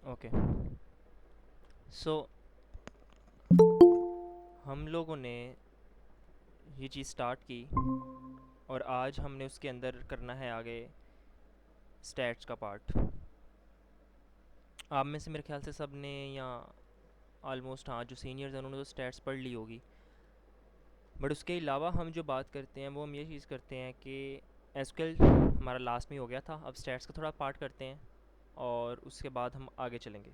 Okay. सो हम लोगों ने ये चीज़ स्टार्ट की और आज हमने उसके अंदर करना है आगे स्टैट्स का पार्ट। आप में से मेरे ख्याल से सब ने या ऑलमोस्ट, हाँ, जो सीनियर्स हैं उन्होंने तो स्टैट्स पढ़ ली होगी। बट उसके अलावा हम जो बात करते हैं वो हम ये चीज़ करते हैं कि एसक्यूएल हमारा लास्ट में हो गया था, अब स्टैट्स का थोड़ा पार्ट करते हैं और उसके बाद हम आगे चलेंगे।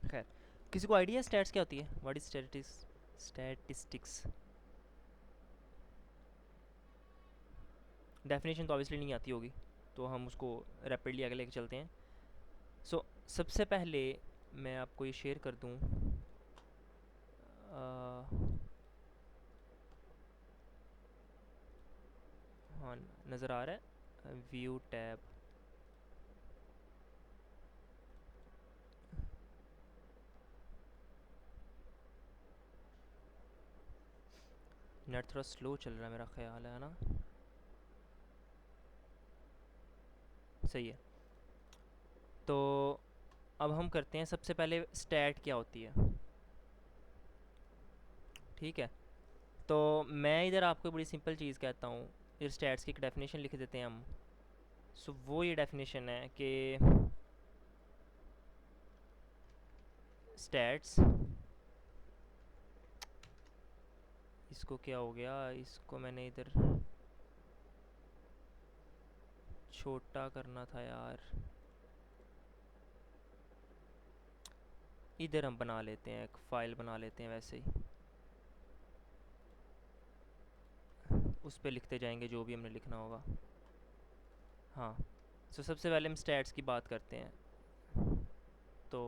खैर, किसी को आइडिया स्टैट्स क्या होती है? What is statistics? डेफिनेशन तो ऑब्वियसली नहीं आती होगी, तो हम उसको रैपिडली आगे लेके चलते हैं। सबसे पहले मैं आपको ये शेयर कर दूँ। हाँ, नज़र आ रहा है व्यू टैब। नेट थोड़ा स्लो चल रहा है मेरा ख्याल है ना? सही है। तो अब हम करते हैं, सबसे पहले स्टैट क्या होती है। ठीक है, तो मैं इधर आपको बड़ी सिंपल चीज़ कहता हूँ। इधर स्टैट्स की एक डेफिनेशन लिख देते हैं हम। वो ये डेफिनेशन है कि स्टैट्स, इसको क्या हो गया, इसको मैंने इधर छोटा करना था यार। इधर हम बना लेते हैं, एक फ़ाइल बना लेते हैं वैसे ही, उस पर लिखते जाएंगे जो भी हमने लिखना होगा। हाँ, सबसे पहले हम स्टैट्स की बात करते हैं। तो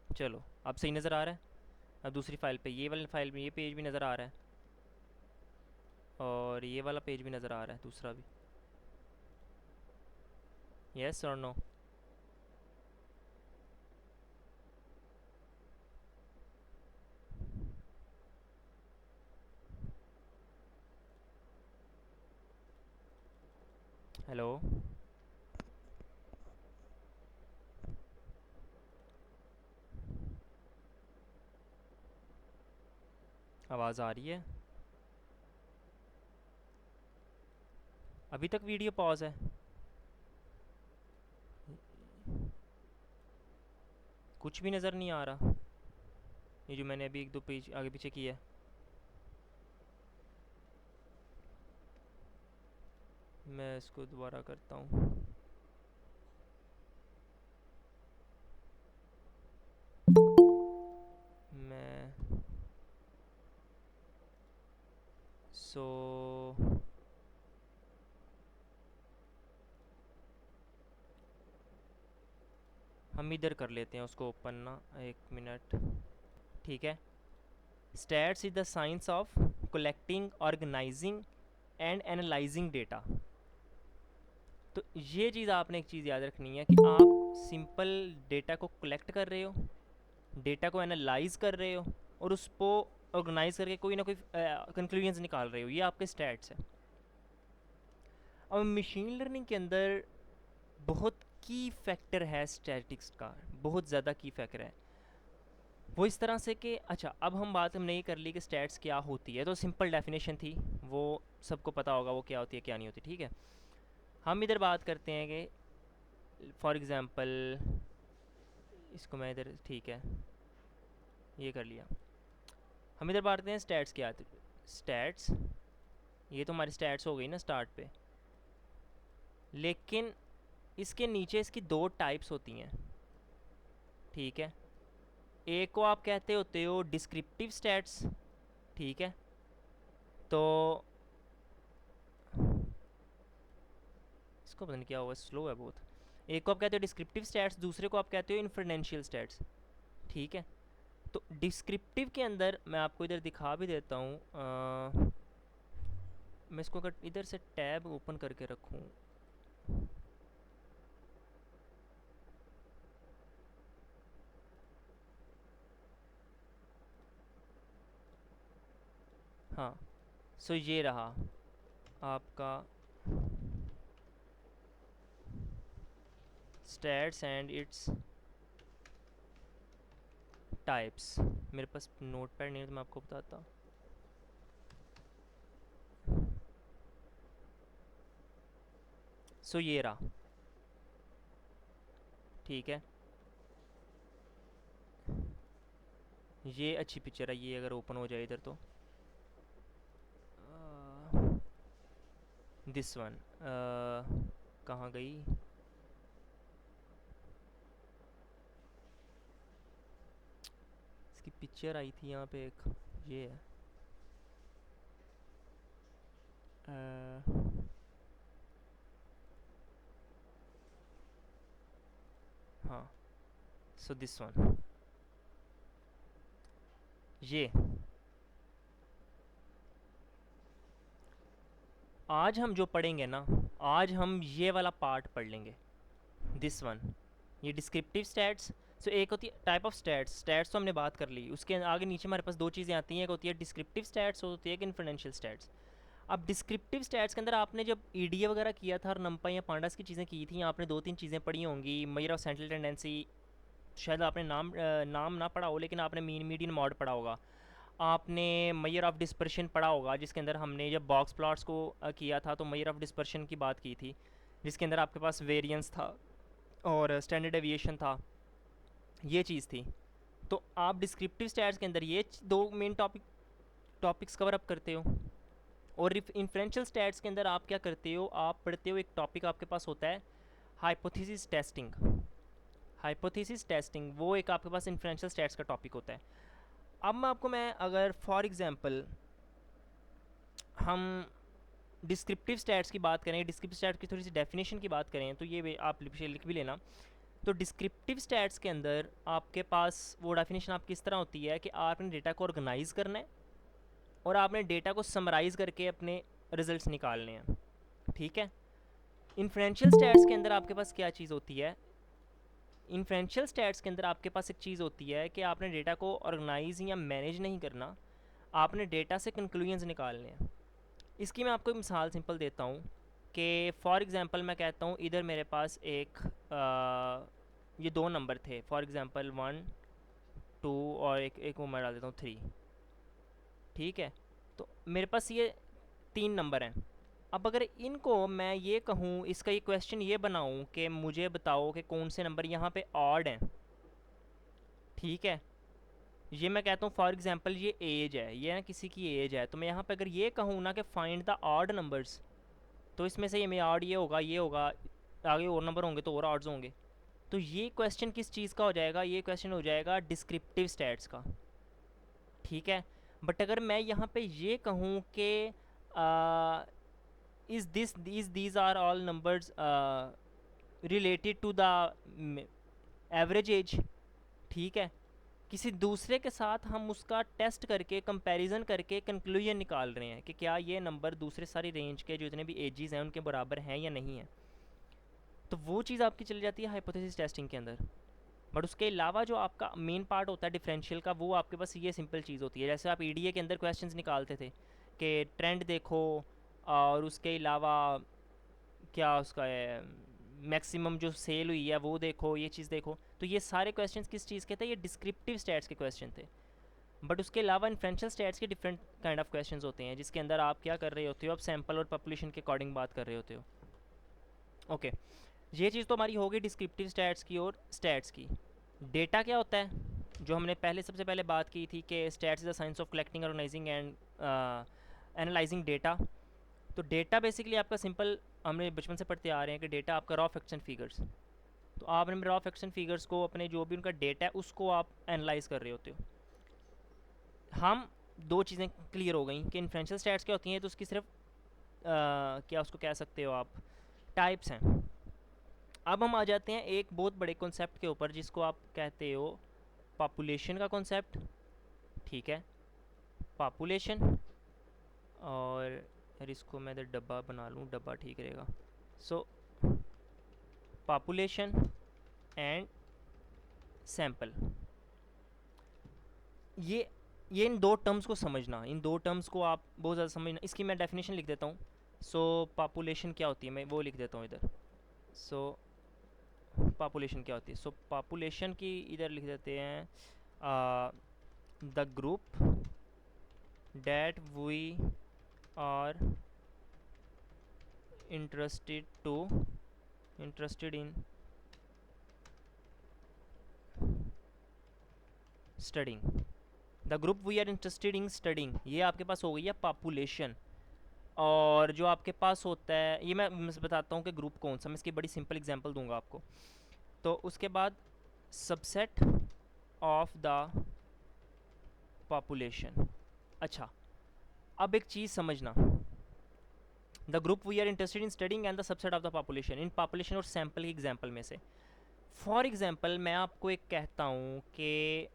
चलो, अब सही नज़र आ रहा है। अब दूसरी फ़ाइल पे, ये वाली फ़ाइल में ये पेज भी नज़र आ रहा है और ये वाला पेज भी नज़र आ रहा है, दूसरा भी। यस और नो? हेलो? आवाज़ आ रही है? अभी तक वीडियो पॉज है? कुछ भी नज़र नहीं आ रहा, ये जो मैंने अभी एक दो पेज आगे पीछे किया है। मैं इसको दोबारा करता हूँ। मैं सो हम इधर कर लेते हैं उसको ओपन ना, एक मिनट। ठीक है। Stats is the science of collecting, organising and analysing data. तो ये चीज़ आपने एक चीज़ याद रखनी है कि आप सिंपल डेटा को कलेक्ट कर रहे हो, डेटा को एनालाइज कर रहे हो और उसको ऑर्गेनाइज करके कोई ना कोई कंक्लूजन्स निकाल रहे हो। ये आपके स्टैट्स है। अब मशीन लर्निंग के अंदर बहुत की फैक्टर है स्टैटिक्स का, बहुत ज़्यादा की फैक्टर है। वो इस तरह से कि अच्छा, अब हम बात हमने ये कर ली कि स्टैट्स क्या होती है, तो सिंपल डेफिनेशन थी, वो सबको पता होगा वो क्या होती है क्या नहीं होती। ठीक है, हम इधर बात करते हैं कि फॉर एग्ज़ाम्पल इसको मैं इधर, ठीक है, ये कर लिया। हम इधर बात करते हैं स्टैट्स क्या आती है। स्टैट्स, ये तो हमारी स्टैट्स हो गई ना स्टार्ट पे, लेकिन इसके नीचे इसकी दो टाइप्स होती हैं। ठीक है, एक को आप कहते होते हो डिस्क्रिप्टिव स्टैट्स। ठीक है, तो इसको पता नहीं क्या हुआ, स्लो है बहुत। एक को आप कहते हो डिस्क्रिप्टिव स्टैट्स, दूसरे को आप कहते हो इन्फरेंशियल स्टैट्स। ठीक है, तो डिस्क्रिप्टिव के अंदर मैं आपको इधर दिखा भी देता हूँ। मैं इसको अगर इधर से टैब ओपन करके रखूँ, हाँ, सो ये रहा आपका स्टैट्स एंड इट्स टाइप्स। मेरे पास नोट पैड नहीं है तो मैं आपको बताता। सो ये रहा, ठीक है, ये अच्छी पिक्चर है, ये अगर ओपन हो जाए इधर तो दिस वन कहाँ गई, इसकी पिक्चर आई थी यहाँ पे एक, ये है हाँ, सो दिस वन, ये आज हम जो पढ़ेंगे ना, आज हम ये वाला पार्ट पढ़ लेंगे, दिस वन, ये डिस्क्रिप्टिव स्टैट्स। सो एक होती है टाइप ऑफ स्टैट्स, स्टैट्स तो हमने बात कर ली, उसके आगे नीचे हमारे पास दो चीज़ें आती हैं, एक होती है डिस्क्रिप्टिव स्टैट्स, होती है इन्फ्रेंशियल स्टैट्स। अब डिस्क्रिप्टिव स्टैट्स के अंदर आपने जब ईडीए वगैरह किया था और नंपा या पांडास की चीज़ें की थी, आपने दो तीन चीज़ें पढ़ी होंगी, मेजर ऑफ सेंट्रल टेंडेंसी, शायद आपने नाम ना पढ़ा हो लेकिन आपने मीन मीडियन मॉड पढ़ा होगा, आपने मेजर ऑफ डिस्पर्शन पढ़ा होगा, जिसके अंदर हमने जब बॉक्स प्लॉट्स को किया था तो मेजर ऑफ डिस्पर्शन की बात की थी, जिसके अंदर आपके पास वेरिएंस था और स्टैंडर्ड डेविएशन था, ये चीज़ थी। तो आप डिस्क्रिप्टिव स्टैट्स के अंदर ये दो मेन टॉपिक्स कवर अप करते हो, और इन्फ्रेंशियल स्टैट्स के अंदर आप क्या करते हो, आप पढ़ते हो एक टॉपिक आपके पास होता है हाइपोथेसिस टेस्टिंग। हाइपोथेसिस टेस्टिंग वो एक आपके पास इन्फ्रेंशियल स्टैट्स का टॉपिक होता है। अब मैं अगर फॉर एग्जांपल हम डिस्क्रिप्टिव स्टैट्स की बात करें, डिस्क्रिप्टिव स्टैट्स की थोड़ी सी डेफिनेशन की बात करें, तो ये आप लिख भी लेना। तो डिस्क्रिप्टिव स्टैट्स के अंदर आपके पास वो डेफिनेशन आपकी इस तरह होती है कि आपने डेटा को ऑर्गेनाइज करना है और आपने डेटा को समराइज़ करके अपने रिजल्ट्स निकालने हैं, ठीक है। इन्फ्रेंशियल स्टैट्स के अंदर आपके पास क्या चीज़ होती है, इन्फ्रेंशियल स्टैट्स के अंदर आपके पास एक चीज़ होती है कि आपने डेटा को ऑर्गेनाइज या मैनेज नहीं करना, आपने डेटा से कंक्लूजन्स निकालने हैं। इसकी मैं आपको एक मिसाल सिंपल देता हूँ कि फॉर एग्ज़ाम्पल मैं कहता हूँ इधर मेरे पास एक ये दो नंबर थे, फॉर एग्ज़ाम्पल 1 2 और एक वो मैं डाल देता हूँ 3, ठीक है। तो मेरे पास ये तीन नंबर हैं। अब अगर इनको मैं ये कहूँ, इसका ये क्वेश्चन ये बनाऊँ कि मुझे बताओ कि कौन से नंबर यहाँ पे ऑड हैं, ठीक है। ये मैं कहता हूँ फॉर एग्जांपल ये एज है, ये ना किसी की एज है, तो मैं यहाँ पे अगर ये कहूँ ना कि फाइंड द ऑड नंबर्स, तो इसमें से ये में ऑड ये होगा, आगे और नंबर होंगे तो और ऑड्स होंगे। तो ये क्वेश्चन किस चीज़ का हो जाएगा, ये क्वेश्चन हो जाएगा डिस्क्रिप्टिव स्टैट्स का, ठीक है। बट अगर मैं यहाँ पे ये कहूँ कि is these are all numbers related to the average age, ठीक है, किसी दूसरे के साथ हम उसका टेस्ट करके कंपैरिजन करके कंक्लूजन निकाल रहे हैं कि क्या ये नंबर दूसरे सारी रेंज के जो जितने भी एजेस हैं उनके बराबर हैं या नहीं है, तो वो चीज़ आपकी चली जाती है हाइपोथेसिस टेस्टिंग के अंदर। बट उसके अलावा जो आपका मेन पार्ट होता है डिफरेंशियल का, वो आपके पास ये सिंपल चीज़ होती है, जैसे आप ईडीए के अंदर क्वेश्चंस निकालते थे कि ट्रेंड देखो, और उसके अलावा क्या उसका है मैक्सिमम जो सेल हुई है वो देखो, ये चीज़ देखो, तो ये सारे क्वेश्चंस किस चीज़ के थे, ये डिस्क्रिप्टिव स्टैट्स के क्वेश्चन थे। बट उसके अलावा इन्फ्रेंशियल स्टैट्स के डिफरेंट काइंड ऑफ क्वेश्चंस होते हैं, जिसके अंदर आप क्या कर रहे होते हो, आप सैम्पल और पॉपुलेशन के अकॉर्डिंग बात कर रहे होते हो, ओके। ये चीज़ तो हमारी होगी डिस्क्रिप्टिव स्टैट्स की और स्टैट्स की। डेटा क्या होता है, जो हमने सबसे पहले बात की थी कि stats is the science of collecting, organising and analysing data. तो डेटा बेसिकली आपका सिंपल, हमने बचपन से पढ़ते आ रहे हैं कि डेटा आपका रॉ फैक्ट्स एंड फिगर्स, तो आपने रॉ फैक्ट्स एंड फिगर्स को, अपने जो भी उनका डेटा है उसको आप एनालाइज कर रहे होते हो। हम दो चीज़ें क्लियर हो गई कि इन्फ्रेंशियल स्टैट्स क्या होती हैं, तो उसकी सिर्फ क्या उसको कह सकते हो आप, टाइप्स हैं। अब हम आ जाते हैं एक बहुत बड़े कॉन्सेप्ट के ऊपर, जिसको आप कहते हो पॉपुलेशन का कॉन्सेप्ट, ठीक है। पॉपुलेशन, और यार इसको मैं इधर डब्बा बना लूँ, डब्बा ठीक रहेगा। सो पॉपुलेशन एंड सैंपल, ये इन दो टर्म्स को समझना, इन दो टर्म्स को आप बहुत ज़्यादा समझना। इसकी मैं डेफिनेशन लिख देता हूँ। सो पॉपुलेशन क्या होती है, मैं वो लिख देता हूँ इधर। सो पॉपुलेशन क्या होती है, सो पॉपुलेशन की इधर लिख देते हैं the group that we are interested in studying, the group we are interested in studying, ये आपके पास हो गई है पॉपुलेशन। और जो आपके पास होता है, ये मैं बताता हूँ कि ग्रुप कौन सा, मैं इसकी बड़ी सिंपल एग्जांपल दूंगा आपको। तो उसके बाद सबसेट ऑफ द पॉपुलेशन। अच्छा, अब एक चीज़ समझना, the group we are interested in studying and the subset of the population, इन पॉपुलेशन और सैंपल की एग्जांपल में से फॉर एग्जांपल मैं आपको एक कहता हूँ कि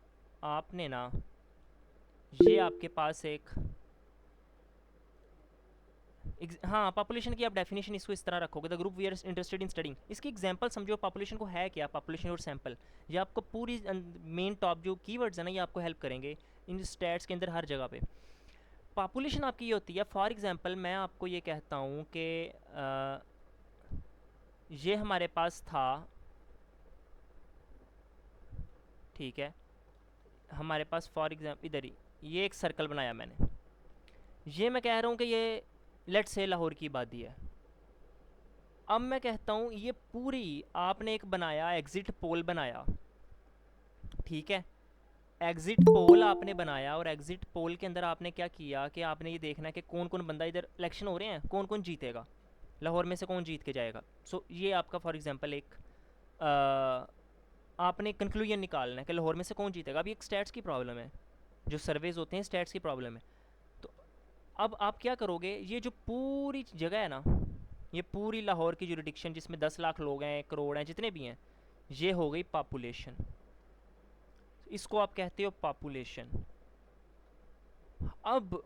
आपने ना, ये आपके पास एक हाँ, पॉपुलेशन की आप डेफिनेशन इसको इस तरह रखोगे, the group we are interested in studying. इसकी एग्जांपल समझो पॉपुलेशन को है क्या, पॉपुलेशन और सैंपल। ये आपको पूरी मेन टॉप जो कीवर्ड्स है ना, ये आपको हेल्प करेंगे इन स्टैट्स के अंदर हर जगह पे। पॉपुलेशन आपकी ये होती है, फॉर एग्जांपल मैं आपको ये कहता हूँ कि ये हमारे पास था, ठीक है, हमारे पास फॉर एग्जांपल इधर ही ये एक सर्कल बनाया मैंने, ये मैं कह रहा हूँ कि ये लेट से लाहौर की आबादी है। अब मैं कहता हूँ ये पूरी आपने एक बनाया एग्जिट पोल बनाया, ठीक है, एग्जिट पोल आपने बनाया, और एग्जिट पोल के अंदर आपने क्या किया कि आपने ये देखना है कि कौन कौन बंदा, इधर इलेक्शन हो रहे हैं, कौन कौन जीतेगा लाहौर में से, कौन जीत के जाएगा। सो ये आपका फॉर एग्जांपल एक आपने कंक्लूजन निकालना है कि लाहौर में से कौन जीतेगा। अभी एक स्टैट्स की प्रॉब्लम है, जो सर्वेज होते हैं स्टैट्स की प्रॉब्लम है। तो अब आप क्या करोगे, ये जो पूरी जगह है ना, ये पूरी लाहौर की जुरिडिक्शन जिसमें 10 लाख लोग हैं, करोड़ हैं, जितने भी हैं, ये हो गई पॉपुलेशन। इसको आप कहते हो पॉपुलेशन। अब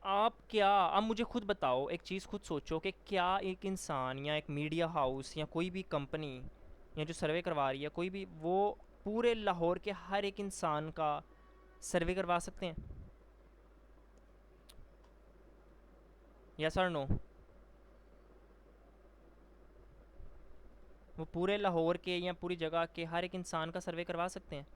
आप क्या, अब मुझे खुद बताओ, एक चीज़ खुद सोचो कि क्या एक इंसान या एक मीडिया हाउस या कोई भी कंपनी या जो सर्वे करवा रही है कोई भी, वो पूरे लाहौर के हर एक इंसान का सर्वे करवा सकते हैं? यस और नो? वो पूरे लाहौर के या पूरी जगह के हर एक इंसान का सर्वे करवा सकते हैं?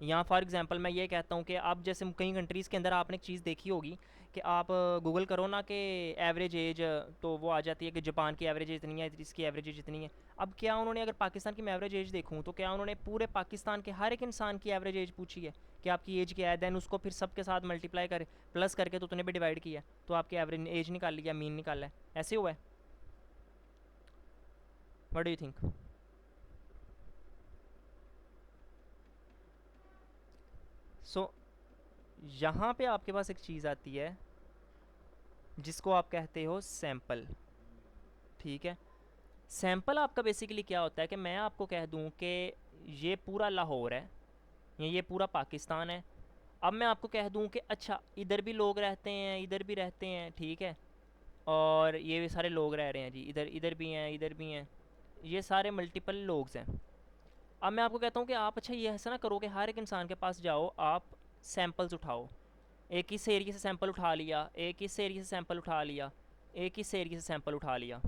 यहाँ फॉर एग्जांपल मैं ये कहता हूँ कि आप जैसे कई कंट्रीज़ के अंदर आपने एक चीज़ देखी होगी कि आप गूगल करो ना कि एवरेज एज, तो वो आ जाती है कि जापान की एवरेज एज इतनी है, इसकी एवरेज एज इतनी है। अब क्या उन्होंने, अगर पाकिस्तान की मैं एवरेज एज देखूँ, तो क्या उन्होंने पूरे पाकिस्तान के हर एक इंसान की एवरेज एज पूछी है कि आपकी एज क्या है, देन उसको फिर सबके साथ मल्टीप्लाई कर प्लस करके तो उतने भी डिवाइड किया, तो आपकी एवरेज एज निकाल लिया, मीन निकाला है? ऐसे हुआ है? What do you think? So यहाँ पे आपके पास एक चीज़ आती है जिसको आप कहते हो सैंपल, ठीक है। सैंपल आपका बेसिकली क्या होता है कि मैं आपको कह दूं कि ये पूरा लाहौर है या ये पूरा पाकिस्तान है। अब मैं आपको कह दूं कि अच्छा इधर भी लोग रहते हैं, इधर भी रहते हैं, ठीक है, और ये भी सारे लोग रह रहे हैं जी, इधर इधर भी हैं, इधर भी हैं, ये सारे मल्टीपल लोग्स हैं। अब मैं आपको कहता हूँ कि आप अच्छा ये ऐसा ना करो कि हर एक इंसान के पास जाओ, आप सैंपल्स उठाओ, एक इस एरिया से सैंपल उठा लिया, एक इस एरिया से सैंपल उठा लिया, एक इस एरिया से सैंपल उठा लिया,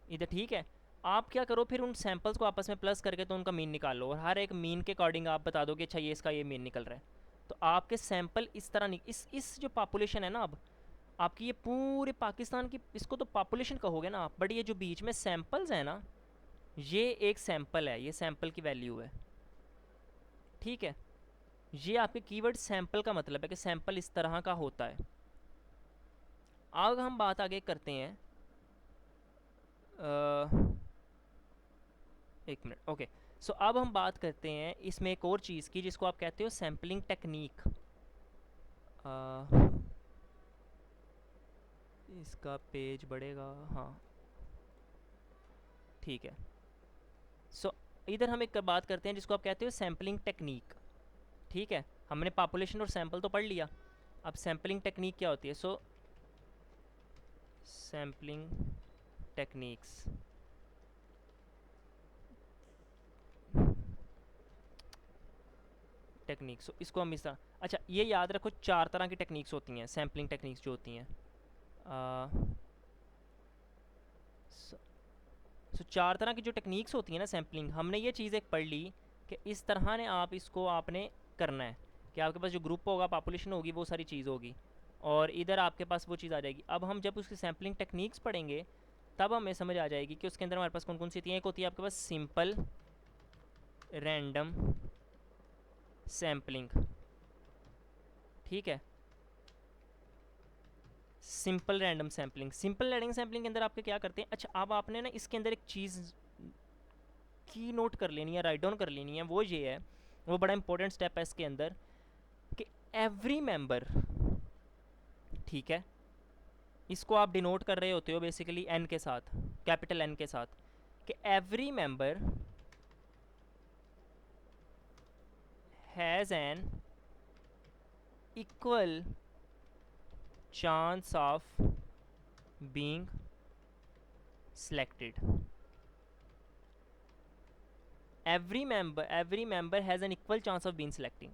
इधर, ठीक है। आप क्या करो फिर उन सैंपल्स को आपस में प्लस करके तो उनका मीन निकाल लो, और हर एक मीन के अकॉर्डिंग आप बता दो कि अच्छा ये इसका ये मीन निकल रहा है। तो आपके सैंपल इस तरह इस जो पॉपुलेशन है ना, अब आपकी ये पूरे पाकिस्तान की, इसको तो पॉपुलेशन कहोगे ना आप, बट ये जो बीच में सैंपल्स हैं ना, ये एक सैंपल है, ये सैंपल की वैल्यू है, ठीक है। ये आपके कीवर्ड सैंपल का मतलब है कि सैंपल इस तरह का होता है। अब हम बात आगे करते हैं, एक मिनट, ओके। सो अब हम बात करते हैं इसमें एक और चीज़ की जिसको आप कहते हो सैम्पलिंग टेक्निक। इसका पेज बढ़ेगा, हाँ, ठीक है। सो इधर हम एक बात करते हैं जिसको आप कहते हो सैम्पलिंग टेक्निक, ठीक है। हमने पॉपुलेशन और सैंपल तो पढ़ लिया, अब सैम्पलिंग टेक्निक क्या होती है। सो सैम्पलिंग टेक्निक्स। टेक्निक्स इसको हम इस तरह, अच्छा ये याद रखो 4 तरह की टेक्निक्स होती हैं सैम्पलिंग टेक्निक्स जो होती हैं। सो 4 तरह की जो टेक्निक्स होती हैं ना सैम्पलिंग, हमने ये चीज़ एक पढ़ ली कि इस तरह ने आप इसको आपने करना है कि आपके पास जो ग्रुप होगा, पॉपुलेशन होगी, वो सारी चीज़ होगी और इधर आपके पास वो चीज़ आ जाएगी। अब हम जब उसकी सैम्पलिंग टेक्निक्स पढ़ेंगे तब हमें समझ आ जाएगी कि उसके अंदर हमारे पास कौन कौन सी होती हैं। एक होती है आपके पास सिंपल रैंडम सैम्पलिंग, ठीक है। Simple random sampling, simple random sampling के अंदर आपके क्या करते हैं, अच्छा अब आपने ना इसके अंदर एक चीज़ की नोट कर लेनी है, राइट डाउन कर लेनी है, वो ये है, वो बड़ा इंपॉर्टेंट स्टेप है इसके अंदर कि एवरी मेंबर, ठीक है, इसको आप डिनोट कर रहे होते हो बेसिकली एन के साथ, कैपिटल एन के साथ, कि every member has an equal chance of being selected. every member has an equal chance of being selecting,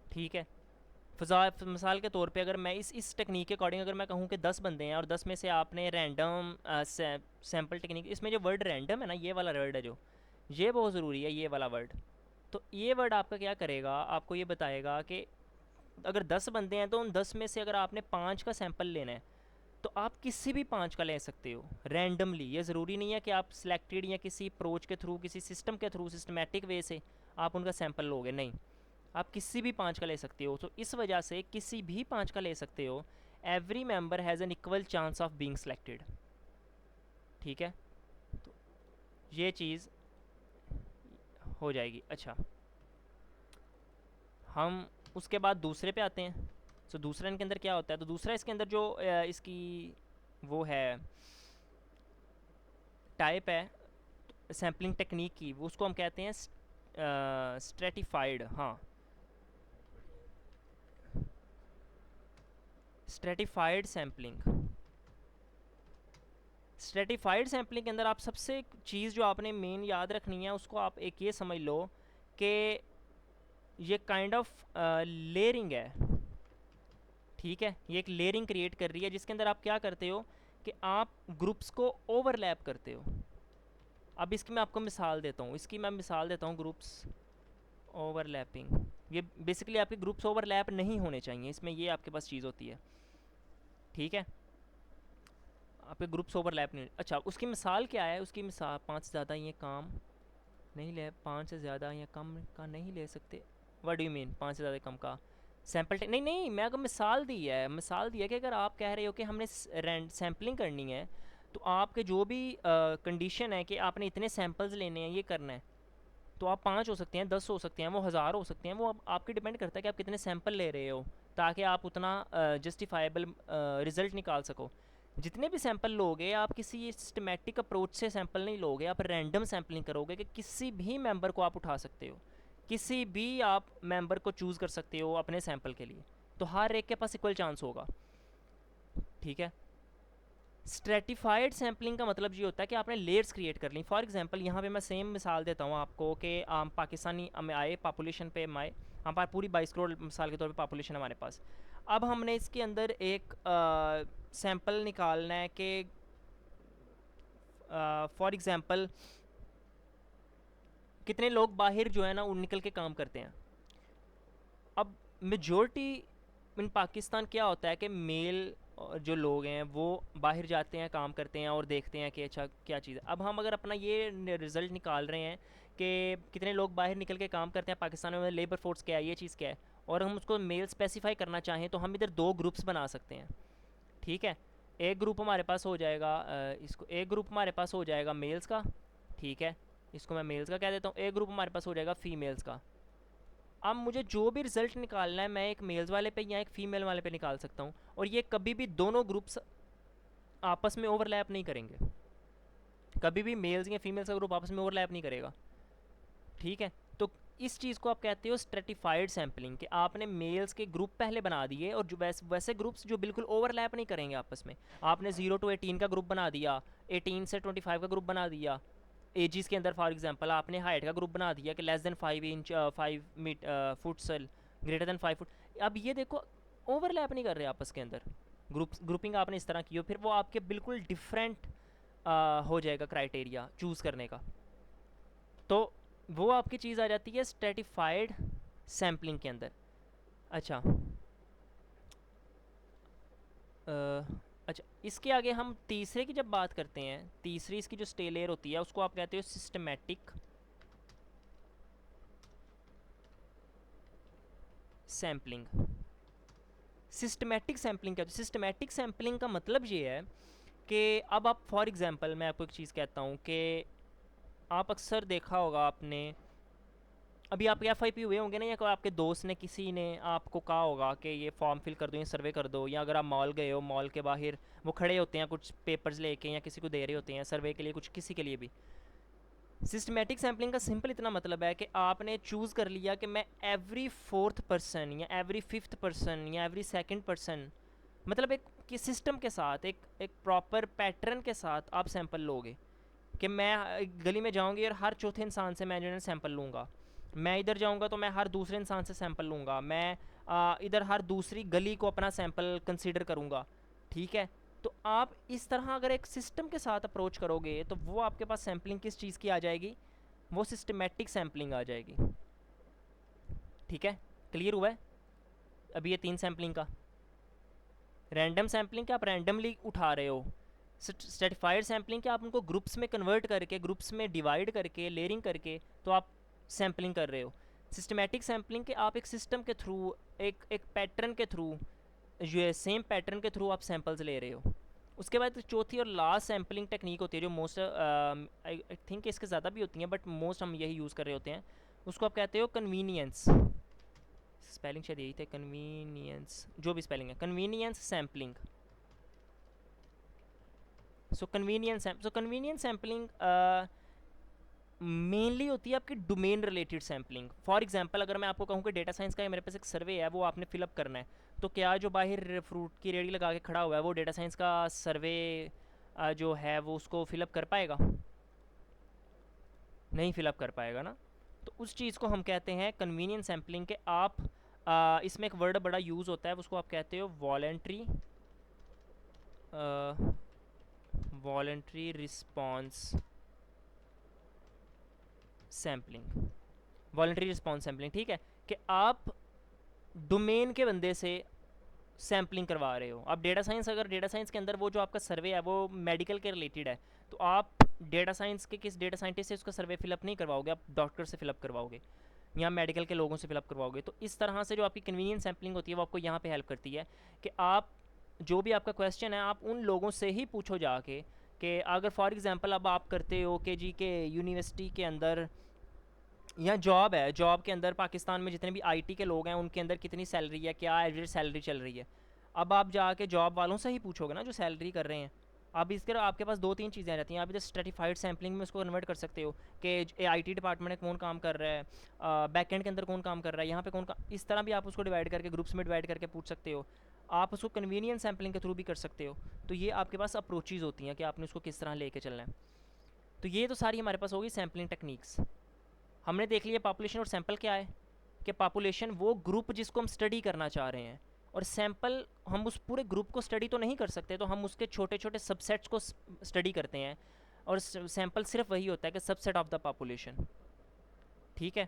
ठीक है। मिसाल के तौर पे अगर मैं इस टेक्निक के अकॉर्डिंग अगर मैं कहूँ कि 10 बंदे हैं और 10 में से आपने रैंडम सैम्पल टेक्निक, इसमें जो वर्ड रैंडम है ना, ये वाला वर्ड है जो, ये बहुत ज़रूरी है, ये वाला वर्ड। तो ये वर्ड आपका क्या करेगा, आपको ये बताएगा कि अगर 10 बंदे हैं तो उन 10 में से अगर आपने 5 का सैंपल लेना है तो आप किसी भी 5 का ले सकते हो रैंडमली। ये ज़रूरी नहीं है कि आप सिलेक्टेड या किसी अप्रोच के थ्रू, किसी सिस्टम के थ्रू, सिस्टमेटिक वे से आप उनका सैंपल लोगे, नहीं, आप किसी भी 5 का ले सकते हो। तो इस वजह से किसी भी 5 का ले सकते हो। Every member has an equal chance of being selected, ठीक है। तो ये चीज़ हो जाएगी। अच्छा, हम उसके बाद दूसरे पे आते हैं। तो दूसरा इनके अंदर क्या होता है, तो दूसरा इसके अंदर जो इसकी वो है टाइप है सैम्पलिंग टेक्निक की, वो उसको हम कहते हैं स्ट्रेटिफाइड, हाँ, स्ट्रेटिफाइड सैम्पलिंग। स्ट्रेटिफाइड सैम्पलिंग के अंदर आप सबसे चीज़ जो आपने मेन याद रखनी है, उसको आप एक ये समझ लो कि ये काइंड ऑफ लेयरिंग है, ठीक है। ये एक लेयरिंग क्रिएट कर रही है जिसके अंदर आप क्या करते हो कि आप ग्रुप्स को ओवरलैप करते हो। अब इसकी मैं आपको मिसाल देता हूँ, ग्रुप्स ओवरलैपिंग। ये बेसिकली आपके ग्रुप्स ओवरलैप नहीं होने चाहिए, इसमें ये आपके पास चीज़ होती है, ठीक है। आपके ग्रुप्स ओवरलैप नहीं, अच्छा उसकी मिसाल क्या है, उसकी मिसाल 5 से ज़्यादा ये काम नहीं ले, 5 से ज़्यादा या कम का नहीं ले सकते। व्हाट डू यू मीन 5 से ज़्यादा कम का सैम्पल नहीं नहीं, मैं अगर मिसाल दी है कि अगर आप कह रहे हो कि हमने सैम्पलिंग करनी है तो आपके जो भी कंडीशन है कि आपने इतने सैम्पल्स लेने हैं, ये करना है, तो आप 5 हो सकते हैं, 10 हो सकते हैं, वो 1000 हो सकते हैं, वो आपके डिपेंड करता है कि आप कितने सैंपल ले रहे हो ताकि आप उतना जस्टिफाइबल रिज़ल्ट निकाल सको। जितने भी सैंपल लोगे आप किसी सिस्टमेटिक अप्रोच से सैंपल नहीं लोगे, आप रैंडम सैम्पलिंग करोगे कि किसी भी मेंबर को आप उठा सकते हो, किसी भी आप मेंबर को चूज़ कर सकते हो अपने सैंपल के लिए, तो हर एक के पास इक्वल चांस होगा, ठीक है। स्ट्रेटिफाइड सैम्पलिंग का मतलब ये होता है कि आपने लेयर्स क्रिएट कर ली। फॉर एग्जांपल यहाँ पे मैं सेम मिसाल देता हूँ आपको कि पाकिस्तानी में आए, पॉपुलेशन पे आए, हमारे पूरी 22 करोड़ मिसाल के तौर पे पॉपुलेशन हमारे पास। अब हमने इसके अंदर एक सैम्पल निकालना है कि फॉर एग्जांपल कितने लोग बाहर जो है ना वो निकल के काम करते हैं। अब मेजॉरिटी इन पाकिस्तान क्या होता है कि मेल जो लोग हैं वो बाहर जाते हैं, काम करते हैं और देखते हैं कि अच्छा क्या चीज़ है। अब हम अगर अपना ये रिज़ल्ट निकाल रहे हैं कि कितने लोग बाहर निकल के काम करते हैं पाकिस्तान में, लेबर फोर्स क्या है, ये चीज़ क्या है, और हम उसको मेल स्पेसिफाई करना चाहें तो हम इधर 2 ग्रुप्स बना सकते हैं, ठीक है। एक ग्रुप हमारे पास हो जाएगा एक ग्रुप हमारे पास हो जाएगा मेल्स का, ठीक है, इसको मैं मेल्स का कह देता हूँ। एक ग्रुप हमारे पास हो जाएगा फीमेल्स का। अब मुझे जो भी रिज़ल्ट निकालना है मैं एक मेल्स वाले पे या एक फ़ीमेल वाले पे निकाल सकता हूँ, और ये कभी भी दोनों ग्रुप्स आपस में ओवरलैप नहीं करेंगे, कभी भी मेल्स या फीमेल्स का ग्रुप आपस में ओवरलैप नहीं करेगा, ठीक है। तो इस चीज़ को आप कहते हो स्ट्रेटिफाइड सैम्पलिंग, कि आपने मेल्स के ग्रुप पहले बना दिए और जो वैसे ग्रुप्स जो बिल्कुल ओवरलैप नहीं करेंगे आपस में। आपने 0 to 18 का ग्रुप बना दिया, 18 से 25 का ग्रुप बना दिया, एजिस के अंदर फॉर एग्जांपल आपने हाइट का ग्रुप बना दिया कि less than 5 inch 5 foot greater than 5 foot. अब ये देखो ओवरलैप नहीं कर रहे आपस के अंदर, ग्रुपिंग आपने इस तरह की हो, फिर वो आपके बिल्कुल डिफरेंट हो जाएगा क्राइटेरिया चूज़ करने का। तो वो आपकी चीज़ आ जाती है स्ट्रेटिफाइड सैम्पलिंग के अंदर। अच्छा अच्छा, इसके आगे हम तीसरे की जब बात करते हैं, तीसरी इसकी जो स्टे लेयर होती है उसको आप कहते हो सिस्टमैटिक सैम्पलिंग। सिस्टमैटिक सैम्पलिंग क्या होती है? सिस्टमैटिक सैम्पलिंग का मतलब ये है कि अब आप फॉर एग्जांपल मैं आपको एक चीज़ कहता हूँ कि आप अक्सर देखा होगा आपने, अभी आपके FIP हुए होंगे ना, या कोई आपके दोस्त ने किसी ने आपको कहा होगा कि ये फॉर्म फिल कर दो, ये सर्वे कर दो, या अगर आप मॉल गए हो, मॉल के बाहर वो खड़े होते हैं कुछ पेपर्स लेके या किसी को दे रहे होते हैं सर्वे के लिए, कुछ किसी के लिए भी। सिस्टमेटिक सैम्पलिंग का सिंपल इतना मतलब है कि आपने चूज़ कर लिया कि मैं एवरी 4th पर्सन या एवरी 5th पर्सन या एवरी 2nd पर्सन, मतलब एक कि सिस्टम के साथ एक प्रॉपर पैटर्न के साथ आप सैंपल लोगे, कि मैं गली में जाऊंगी और हर चौथे इंसान से मैं जो है सैंपल लूँगा, मैं इधर जाऊंगा तो मैं हर दूसरे इंसान से सैंपल लूँगा, मैं इधर हर दूसरी गली को अपना सैंपल कंसीडर करूँगा। ठीक है, तो आप इस तरह अगर एक सिस्टम के साथ अप्रोच करोगे तो वो आपके पास सैम्पलिंग किस चीज़ की आ जाएगी, वो सिस्टमेटिक सैम्पलिंग आ जाएगी। ठीक है, क्लियर हुआ है अभी ये 3 सैम्पलिंग का? रैंडम सैम्पलिंग क्या आप रैंडमली उठा रहे हो, स्ट्रेटिफाइड सैम्पलिंग क्या आप उनको ग्रुप्स में कन्वर्ट करके, ग्रुप्स में डिवाइड करके, लेयरिंग करके तो आप सैम्पलिंग कर रहे हो। सिस्टमेटिक सैम्पलिंग के आप एक सिस्टम के थ्रू, एक पैटर्न के थ्रू, ये सेम पैटर्न के थ्रू आप सैम्पल्स ले रहे हो। उसके बाद चौथी और लास्ट सैम्पलिंग टेक्निक होती है जो मोस्ट आई थिंक इसके ज़्यादा भी होती हैं बट मोस्ट हम यही यूज़ कर रहे होते हैं, उसको आप कहते हो कन्वीनियंस, स्पेलिंग शायद यही थे, कन्वीनियंस, जो भी स्पेलिंग है, कन्वीनियंस सैम्पलिंग। सो कन्वीनियंस सैम्पलिंग मेनली होती है आपकी domain related sampling. For example अगर मैं आपको कहूँ कि डेटा साइंस का मेरे पास एक सर्वे है, वो आपने फिलअप करना है, तो क्या जो बाहर फ्रूट की रेडी लगा के खड़ा हुआ है वो डेटा साइंस का सर्वे जो है वो उसको फिलअप कर पाएगा? नहीं फिलअप कर पाएगा ना। तो उस चीज़ को हम कहते हैं कन्वीनियंस सैम्पलिंग के। आप इसमें एक वर्ड बड़ा यूज़ होता है, उसको आप कहते हो voluntary voluntary response sampling. Voluntary response sampling, ठीक है, कि आप डोमेन के बंदे से सैम्पलिंग करवा रहे हो। आप डेटा साइंस, अगर डेटा साइंस के अंदर वो जो आपका सर्वे है वो मेडिकल के रिलेटेड है, तो आप डेटा साइंस के किस डेटा साइंटिस्ट से उसका सर्वे फिलअप नहीं करवाओगे, आप डॉक्टर से फिलअप करवाओगे या मेडिकल के लोगों से फिलअप करवाओगे। तो इस तरह से जो आपकी कन्वीनियंस सैम्पलिंग होती है वो आपको यहाँ पे हेल्प करती है कि आप जो भी आपका क्वेश्चन है आप उन लोगों से ही पूछो जाके, कि अगर फॉर एग्जांपल अब आप करते हो कि जी के यूनिवर्सिटी के अंदर या जॉब है, जॉब के अंदर पाकिस्तान में जितने भी IT के लोग हैं उनके अंदर कितनी सैलरी है, क्या एवरेज सैलरी चल रही है। अब आप जाके जॉब वालों से ही पूछोगे ना जो सैलरी कर रहे हैं। अब इसके आपके पास 2-3 चीज़ें आ जाती हैं। आप इधर स्ट्रेटिफाइड सैम्पलिंग में उसको कन्वर्ट कर सकते हो कि IT डिपार्टमेंट में कौन काम कर रहा है, बैक एंड के अंदर कौन काम कर रहा है, यहाँ पे कौन काम, इस तरह भी आप उसको डिवाइड करके ग्रुप्स में डिवाइड करके पूछ सकते हो। आप उसको कन्वीनियंस सैम्पलिंग के थ्रू भी कर सकते हो। तो ये आपके पास अप्रोचेज़ होती हैं कि आपने उसको किस तरह लेके चलना है। तो ये तो सारी हमारे पास होगी सैम्पलिंग टेक्निक्स। हमने देख लिया पॉपुलेशन और सैंपल क्या है, कि पॉपुलेशन वो ग्रुप जिसको हम स्टडी करना चाह रहे हैं, और सैंपल हम उस पूरे ग्रुप को स्टडी तो नहीं कर सकते, तो हम उसके छोटे छोटे सबसेट्स को स्टडी करते हैं, और सैंपल सिर्फ वही होता है कि सबसेट ऑफ द पॉपुलेशन। ठीक है,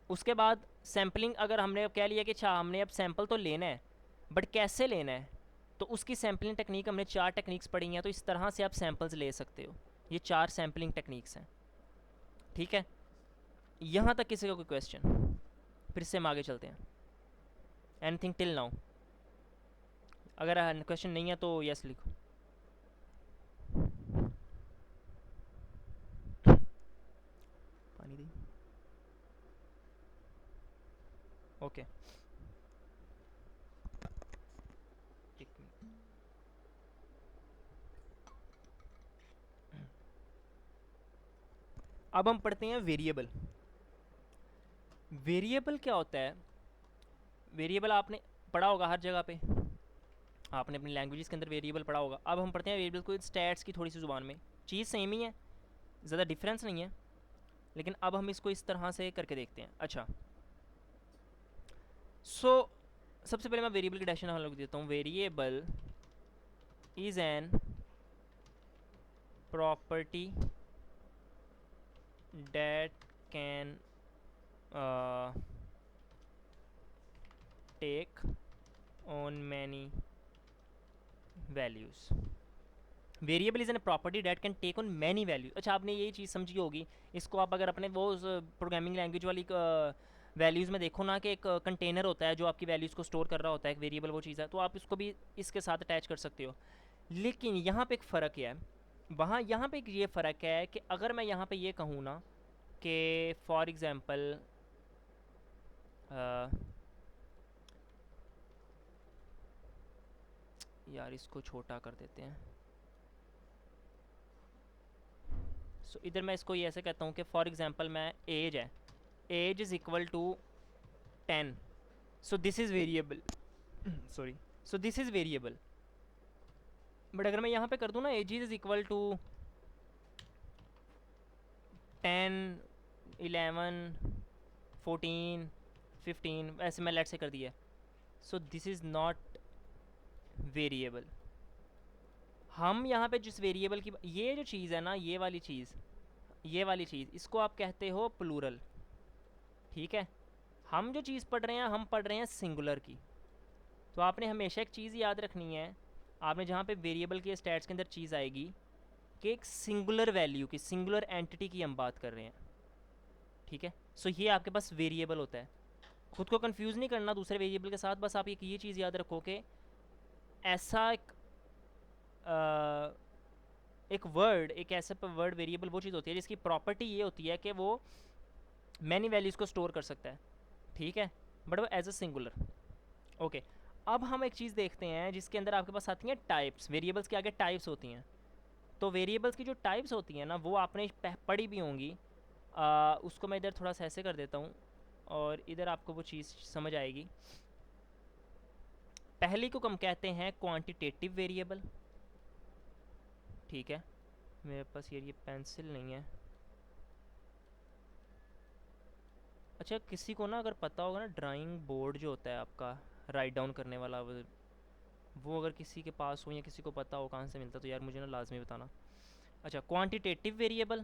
उसके बाद सैम्पलिंग अगर हमने अब कह लिया कि अच्छा हमने अब सैंपल तो लेना है बट कैसे लेना है, तो उसकी सैम्पलिंग टेक्निक हमने 4 टेक्निक्स पढ़ी हैं, तो इस तरह से आप सैंपल्स ले सकते हो। ये 4 सैम्पलिंग टेक्निक्स हैं। ठीक है, यहाँ तक किसी का कोई क्वेश्चन? फिर से हम आगे चलते हैं। Anything till now? अगर क्वेश्चन नहीं है तो यस लिखो। पानी दी। ओके, एक मिनट। अब हम पढ़ते हैं वेरिएबल। वेरिएबल क्या होता है? वेरिएबल आपने पढ़ा होगा हर जगह पे, आपने अपनी लैंग्वेजेस के अंदर वेरिएबल पढ़ा होगा। अब हम पढ़ते हैं वेरिएबल को स्टैट्स की थोड़ी सी ज़ुबान में। चीज़ सेम ही है, ज़्यादा डिफरेंस नहीं है, लेकिन अब हम इसको इस तरह से करके देखते हैं। अच्छा, सबसे पहले मैं वेरिएबल की डेफिनेशन हम लोग देता हूँ। Variable is an property that can take on many values. Variable is an property that can take on many values. अच्छा, आपने ये चीज़ समझी होगी, इसको आप अगर अपने वो प्रोग्रामिंग लैंग्वेज वाली वैल्यूज़ में देखो ना, कि एक कंटेनर होता है जो आपकी वैल्यूज़ को स्टोर कर रहा होता है, एक वेरिएबल वो चीज़ है, तो आप इसको भी इसके साथ अटैच कर सकते हो। लेकिन यहाँ पे एक फ़र्क है, यहाँ पे एक ये फ़र्क है कि अगर मैं यहाँ पे ये कहूँ ना कि फॉर एग्ज़ाम्पल यार इसको छोटा कर देते हैं। इधर मैं इसको ये ऐसे कहता हूँ कि फॉर एग्ज़ाम्पल मैं एज है, age is equal to 10, so this is variable, sorry, so this is variable. But अगर मैं यहाँ पे कर दूँ ना एज इज़ इक्वल टू 10, 11, 14, 15, ऐसे मैं लेट से कर दिया, सो दिस इज़ नॉट वेरिएबल। हम यहाँ पे जिस वेरिएबल की ये जो चीज़ है ना, ये वाली चीज़ इसको आप कहते हो प्लूरल, ठीक है। हम जो चीज़ पढ़ रहे हैं, हम पढ़ रहे हैं सिंगुलर की। तो आपने हमेशा एक चीज़ याद रखनी है, आपने जहाँ पे वेरिएबल के स्टैट्स के अंदर चीज़ आएगी कि एक सिंगुलर वैल्यू की, सिंगुलर एंटिटी की हम बात कर रहे हैं, ठीक है। ये आपके पास वेरिएबल होता है। खुद को कंफ्यूज नहीं करना दूसरे वेरिएबल के साथ, बस आप एक ये चीज़ याद रखो कि ऐसा एक वर्ड, एक ऐसा वर्ड वेरिएबल वो चीज़ होती है जिसकी प्रॉपर्टी ये होती है कि वो मैनी वैल्यूज़ को स्टोर कर सकता है, ठीक है, बट वो एज अ सिंगुलर। ओके, अब हम एक चीज़ देखते हैं जिसके अंदर आपके पास आती हैं टाइप्स। वेरिएबल्स के आगे टाइप्स होती हैं। तो वेरिएबल्स की जो टाइप्स होती हैं ना, वो आपने पढ़ी भी होंगी। उसको मैं इधर थोड़ा सा ऐसे कर देता हूँ और इधर आपको वो चीज़ समझ आएगी। पहली को हम कहते हैं क्वांटिटेटिव वेरिएबल, ठीक है। मेरे पास ये पेंसिल नहीं है। अच्छा, किसी को ना अगर पता होगा ना, ड्राइंग बोर्ड जो होता है आपका राइट डाउन करने वाला, वो अगर किसी के पास हो या किसी को पता हो कहाँ से मिलता, तो यार मुझे ना लाजमी बताना। अच्छा, क्वांटिटेटिव वेरिएबल,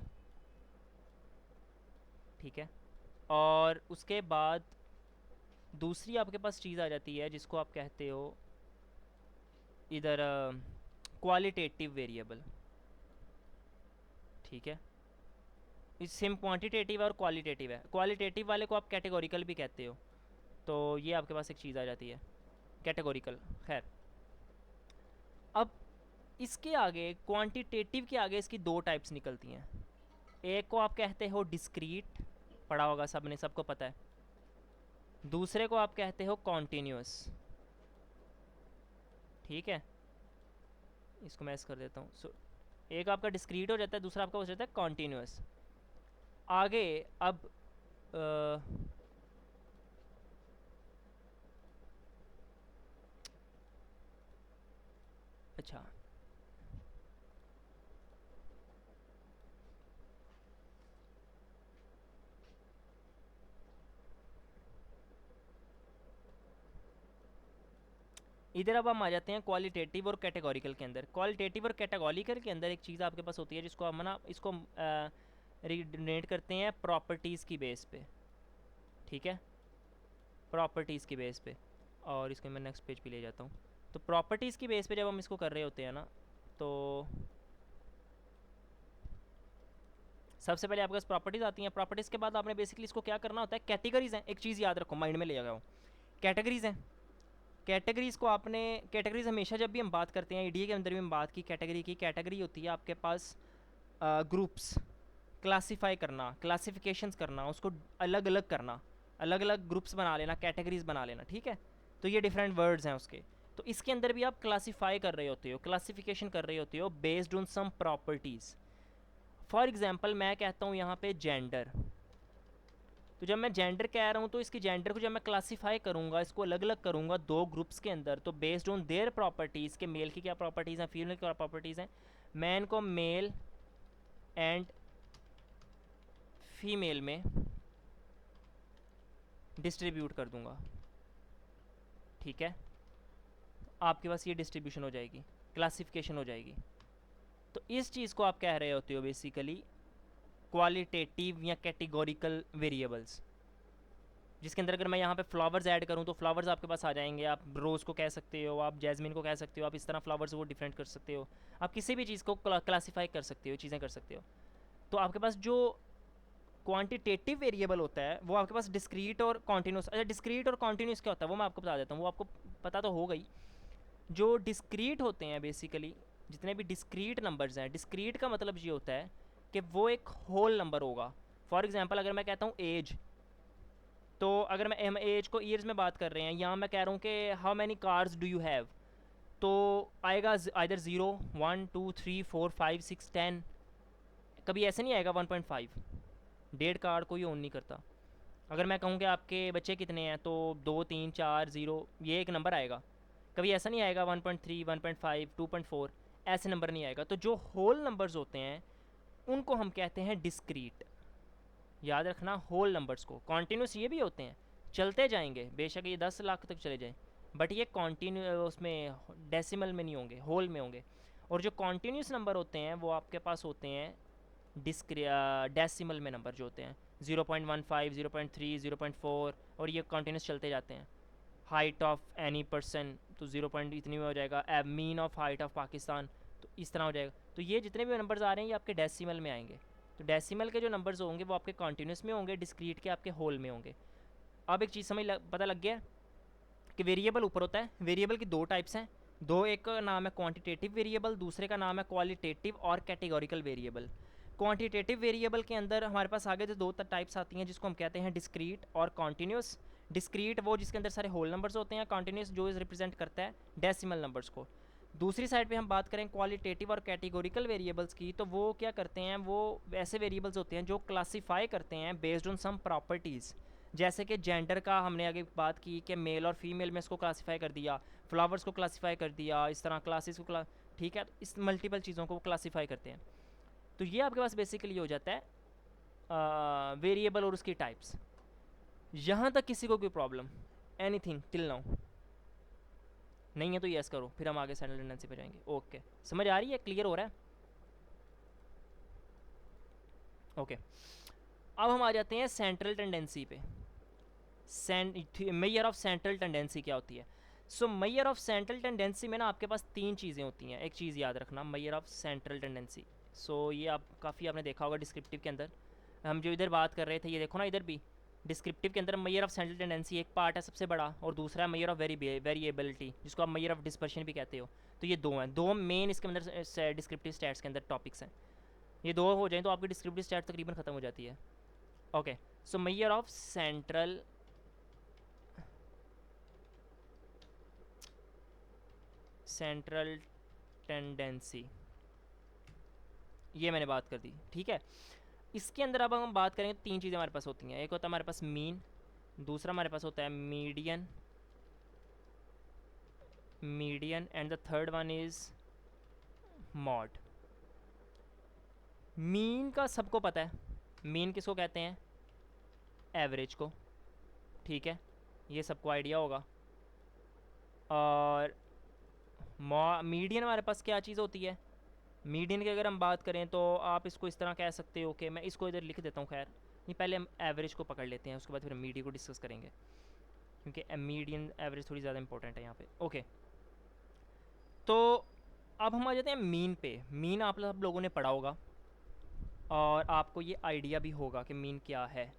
ठीक है। और उसके बाद दूसरी आपके पास चीज़ आ जाती है जिसको आप कहते हो इधर क्वालिटेटिव वेरिएबल, ठीक है। इस सेम क्वांटिटेटिव और क्वालिटेटिव है। क्वालिटेटिव वाले को आप कैटेगोरिकल भी कहते हो। तो ये आपके पास एक चीज़ आ जाती है कैटेगोरिकल। खैर, अब इसके आगे क्वांटिटेटिव के आगे इसकी दो टाइप्स निकलती हैं। एक को आप कहते हो डिस्क्रीट, पढ़ा होगा सबने, सबको पता है। दूसरे को आप कहते हो कॉन्टीन्यूस, ठीक है। इसको मैं ऐसे कर देता हूँ। एक आपका डिस्क्रीट हो जाता है, दूसरा आपका हो जाता है कॉन्टीन्यूस। आगे अब अच्छा, इधर अब हम आ जाते हैं क्वालिटेटिव और कैटेगोरिकल के अंदर। क्वालिटेटिव और कैटेगोरिकल के अंदर एक चीज़ आपके पास होती है जिसको हम ना इसको रिडोनेट करते हैं प्रॉपर्टीज़ की बेस पे, ठीक है, प्रॉपर्टीज़ की बेस पे। और इसको मैं नेक्स्ट पेज पे ले जाता हूँ। तो प्रॉपर्टीज़ की बेस पे जब हम इसको कर रहे होते हैं ना, तो सबसे पहले आपके पास प्रॉपर्टीज़ आती हैं। प्रॉपर्टीज़ के बाद आपने बेसिकली इसको क्या करना होता है, कैटेगरीज़ हैं। एक चीज़ याद रखो, माइंड में ले जाओ, कैटेगरीज़ हैं। कैटेगरीज़ को आपने, कैटेगरीज़ हमेशा जब भी हम बात करते हैं, ईडीए के अंदर भी हम बात की कैटेगरी की, कैटेगरी होती है आपके पास ग्रुप्स, क्लासीफाई करना, क्लासिफिकेशंस करना, उसको अलग अलग करना, अलग अलग ग्रुप्स बना लेना, कैटेगरीज बना लेना, ठीक है। तो ये डिफरेंट वर्ड्स हैं उसके। तो इसके अंदर भी आप क्लासीफाई कर रहे होते हो, क्लासिफिकेशन कर रहे होते हो based on some properties. For example मैं कहता हूँ यहाँ पे जेंडर, तो जब मैं जेंडर कह रहा हूँ तो इसकी जेंडर को जब मैं क्लासीफाई करूँगा, इसको अलग अलग करूँगा दो ग्रुप्स के अंदर, तो बेस्ड ऑन देयर प्रॉपर्टीज़ के मेल की क्या प्रॉपर्टीज़ हैं, फीमेल की क्या प्रॉपर्टीज़ हैं, मैं इनको मेल एंड फीमेल में डिस्ट्रीब्यूट कर दूँगा। ठीक है, आपके पास ये डिस्ट्रीब्यूशन हो जाएगी, क्लासिफिकेशन हो जाएगी। तो इस चीज़ को आप कह रहे होते हो बेसिकली क्वालिटेटिव या कैटेगोरिकल वेरिएबल्स, जिसके अंदर अगर मैं यहाँ पे फ्लावर्स ऐड करूँ तो फ्लावर्स आपके पास आ जाएंगे। आप रोज़ को कह सकते हो, आप जैस्मिन को कह सकते हो, आप इस तरह फ्लावर्स वो डिफरेंट कर सकते हो, आप किसी भी चीज़ को क्लासीफाई कर सकते हो, चीज़ें कर सकते हो। तो आपके पास जो क्वांटिटेटिव वेरिएबल होता है वो आपके पास डिस्क्रीट और कॉन्टीन्यूस। अच्छा, डिस्क्रीट और कॉन्टीन्यूस क्या होता है वो मैं आपको बता देता हूँ, वो आपको पता तो हो गई। जो डिस्क्रीट होते हैं बेसिकली, जितने भी डिस्क्रीट नंबर्स हैं, डिस्क्रीट का मतलब ये होता है कि वो एक होल नंबर होगा। फॉर एग्जांपल अगर मैं कहता हूँ एज, तो अगर मैं हम एज को ईयर्स में बात कर रहे हैं, यहाँ मैं कह रहा हूँ कि how many cars do you have, तो आएगा आइदर 0 1 2 3 4 5 6 10, कभी ऐसे नहीं आएगा 1.5। 1.5 कार्ड कोई ओन नहीं करता। अगर मैं कहूँ कि आपके बच्चे कितने हैं, तो 2 3 4 0 ये एक नंबर आएगा। कभी ऐसा नहीं आएगा 1.3 1.5 2.4, ऐसे नंबर नहीं आएगा। तो जो होल नंबर्स होते हैं उनको हम कहते हैं डिस्क्रीट। याद रखना, होल नंबर्स को। कॉन्टीन्यूस ये भी होते हैं, चलते जाएंगे, बेशक ये 10 लाख तक चले जाएं, बट ये कॉन्टीन्यू उसमें डेसिमल में नहीं होंगे, होल में होंगे। और जो कॉन्टीन्यूस नंबर होते हैं वो आपके पास होते हैं डेसिमल में नंबर जो होते हैं 0.15 0.3 0.4, और ये कॉन्टीन्यूस चलते जाते हैं। हाइट ऑफ एनी पर्सन, तो 0 पॉइंट इतनी में हो जाएगा। Mean of height of Pakistan, तो इस तरह हो जाएगा। तो ये जितने भी नंबर्स आ रहे हैं ये आपके डेसिमल में आएंगे। तो डेसिमल के जो नंबर्स होंगे वो आपके कॉन्टीन्यूस में होंगे, डिस्क्रीट के आपके होल में होंगे। अब एक चीज़ पता लग गया कि वेरिएबल ऊपर होता है। वेरिएबल की दो टाइप्स हैं, दो, एक का नाम है क्वांटिटेटिव वेरिएबल, दूसरे का नाम है क्वालिटेटिव और कैटेगोरिकल वेरिएबल। क्वांटिटेटिव वेरिएबल के अंदर हमारे पास आगे जो दो टाइप्स आती हैं जिसको हम कहते हैं डिस्क्रीट और कॉन्टीन्यूस। डिस्क्रीट वो जिसके अंदर सारे होल नंबर्स होते हैं, कॉन्टीन्यूस जो रिप्रेजेंट करता है डेसिमल नंबर्स को। दूसरी साइड पे हम बात करें क्वालिटेटिव और कैटेगोरिकल वेरिएबल्स की, तो वो क्या करते हैं, वो ऐसे वेरिएबल्स होते हैं जो क्लासीफाई करते हैं बेस्ड ऑन सम प्रॉपर्टीज़। जैसे कि जेंडर का हमने आगे बात की कि मेल और फीमेल में इसको क्लासीफाई कर दिया, फ्लावर्स को क्लासीफाई कर दिया, इस तरह क्लासेस को ठीक है, तो इस मल्टीपल चीज़ों को क्लासीफाई करते हैं। तो ये आपके पास बेसिकली हो जाता है वेरिएबल और उसकी टाइप्स। यहाँ तक किसी को कोई प्रॉब्लम, एनीथिंग टिल नाउ? नहीं है तो यस करो, फिर हम आगे सेंट्रल टेंडेंसी पे जाएंगे। ओके, समझ आ रही है, क्लियर हो रहा है? ओके, अब हम आ जाते हैं सेंट्रल टेंडेंसी पे। मेजर ऑफ सेंट्रल टेंडेंसी क्या होती है? So measure of central tendency में ना आपके पास तीन चीज़ें होती हैं। एक चीज़ याद रखना, मेजर ऑफ सेंट्रल टेंडेंसी। सो ये आप काफ़ी आपने देखा होगा डिस्क्रिप्टिव के अंदर, हम जो इधर बात कर रहे थे, ये देखो ना इधर भी डिस्क्रिप्टिव के अंदर मेजर ऑफ सेंट्रल टेंडेंसी एक पार्ट है सबसे बड़ा, और दूसरा है मेजर ऑफ वेरिएबिलिटी जिसको आप मेजर ऑफ डिस्पर्शन भी कहते हो। तो ये दो हैं, दो मेन इसके अंदर डिस्क्रिप्टिव स्टैट्स के अंदर टॉपिक्स हैं। ये दो हो जाएं तो आपकी डिस्क्रिप्टिव स्टैट तकरीबन ख़त्म हो जाती है। Okay, so measure of central tendency, ये मैंने बात कर दी, ठीक है। इसके अंदर अब हम बात करेंगे, तीन चीज़ें हमारे पास होती हैं। एक होता है हमारे पास मीन, दूसरा हमारे पास होता है median, and the third one is mod. Mean का सबको पता है, मीन किसको कहते हैं? एवरेज को, ठीक है, ये सबको आइडिया होगा। और मीडियन हमारे पास क्या चीज़ होती है? मीडियन की अगर हम बात करें तो आप इसको इस तरह कह सकते हो कि मैं इसको इधर लिख देता हूँ, खैर नहीं, पहले हम एवरेज को पकड़ लेते हैं, उसके बाद फिर मीडियन को डिस्कस करेंगे, क्योंकि मीडियन एवरेज थोड़ी ज़्यादा इंपॉर्टेंट है यहाँ पे। ओके, तो अब हम आ जाते हैं मीन पे। मीन आप लोगों ने पढ़ा होगा और आपको ये आइडिया भी होगा कि मीन क्या है,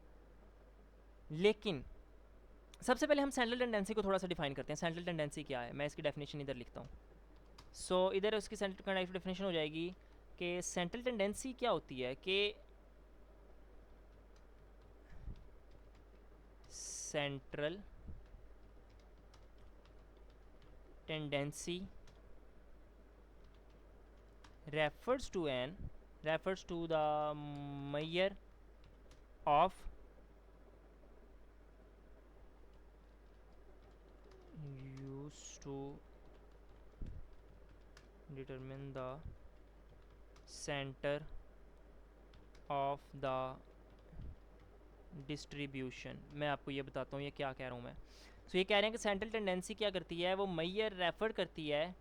लेकिन सबसे पहले हम सेंट्रल टेंडेंसी को थोड़ा सा डिफाइन करते हैं। सेंट्रल टेंडेंसी क्या है, मैं इसकी डेफिनेशन इधर लिखता हूँ। सो इधर उसकी सेंट्रल डेफिनेशन हो जाएगी कि सेंट्रल टेंडेंसी क्या होती है कि central tendency refers to the measure of used to determine the center of the distribution. मैं आपको ये बताता हूँ ये क्या कह रहा हूँ मैं। सो ये कह रहे हैं कि सेंट्रल टेंडेंसी क्या करती है, वो मैयर रेफर करती है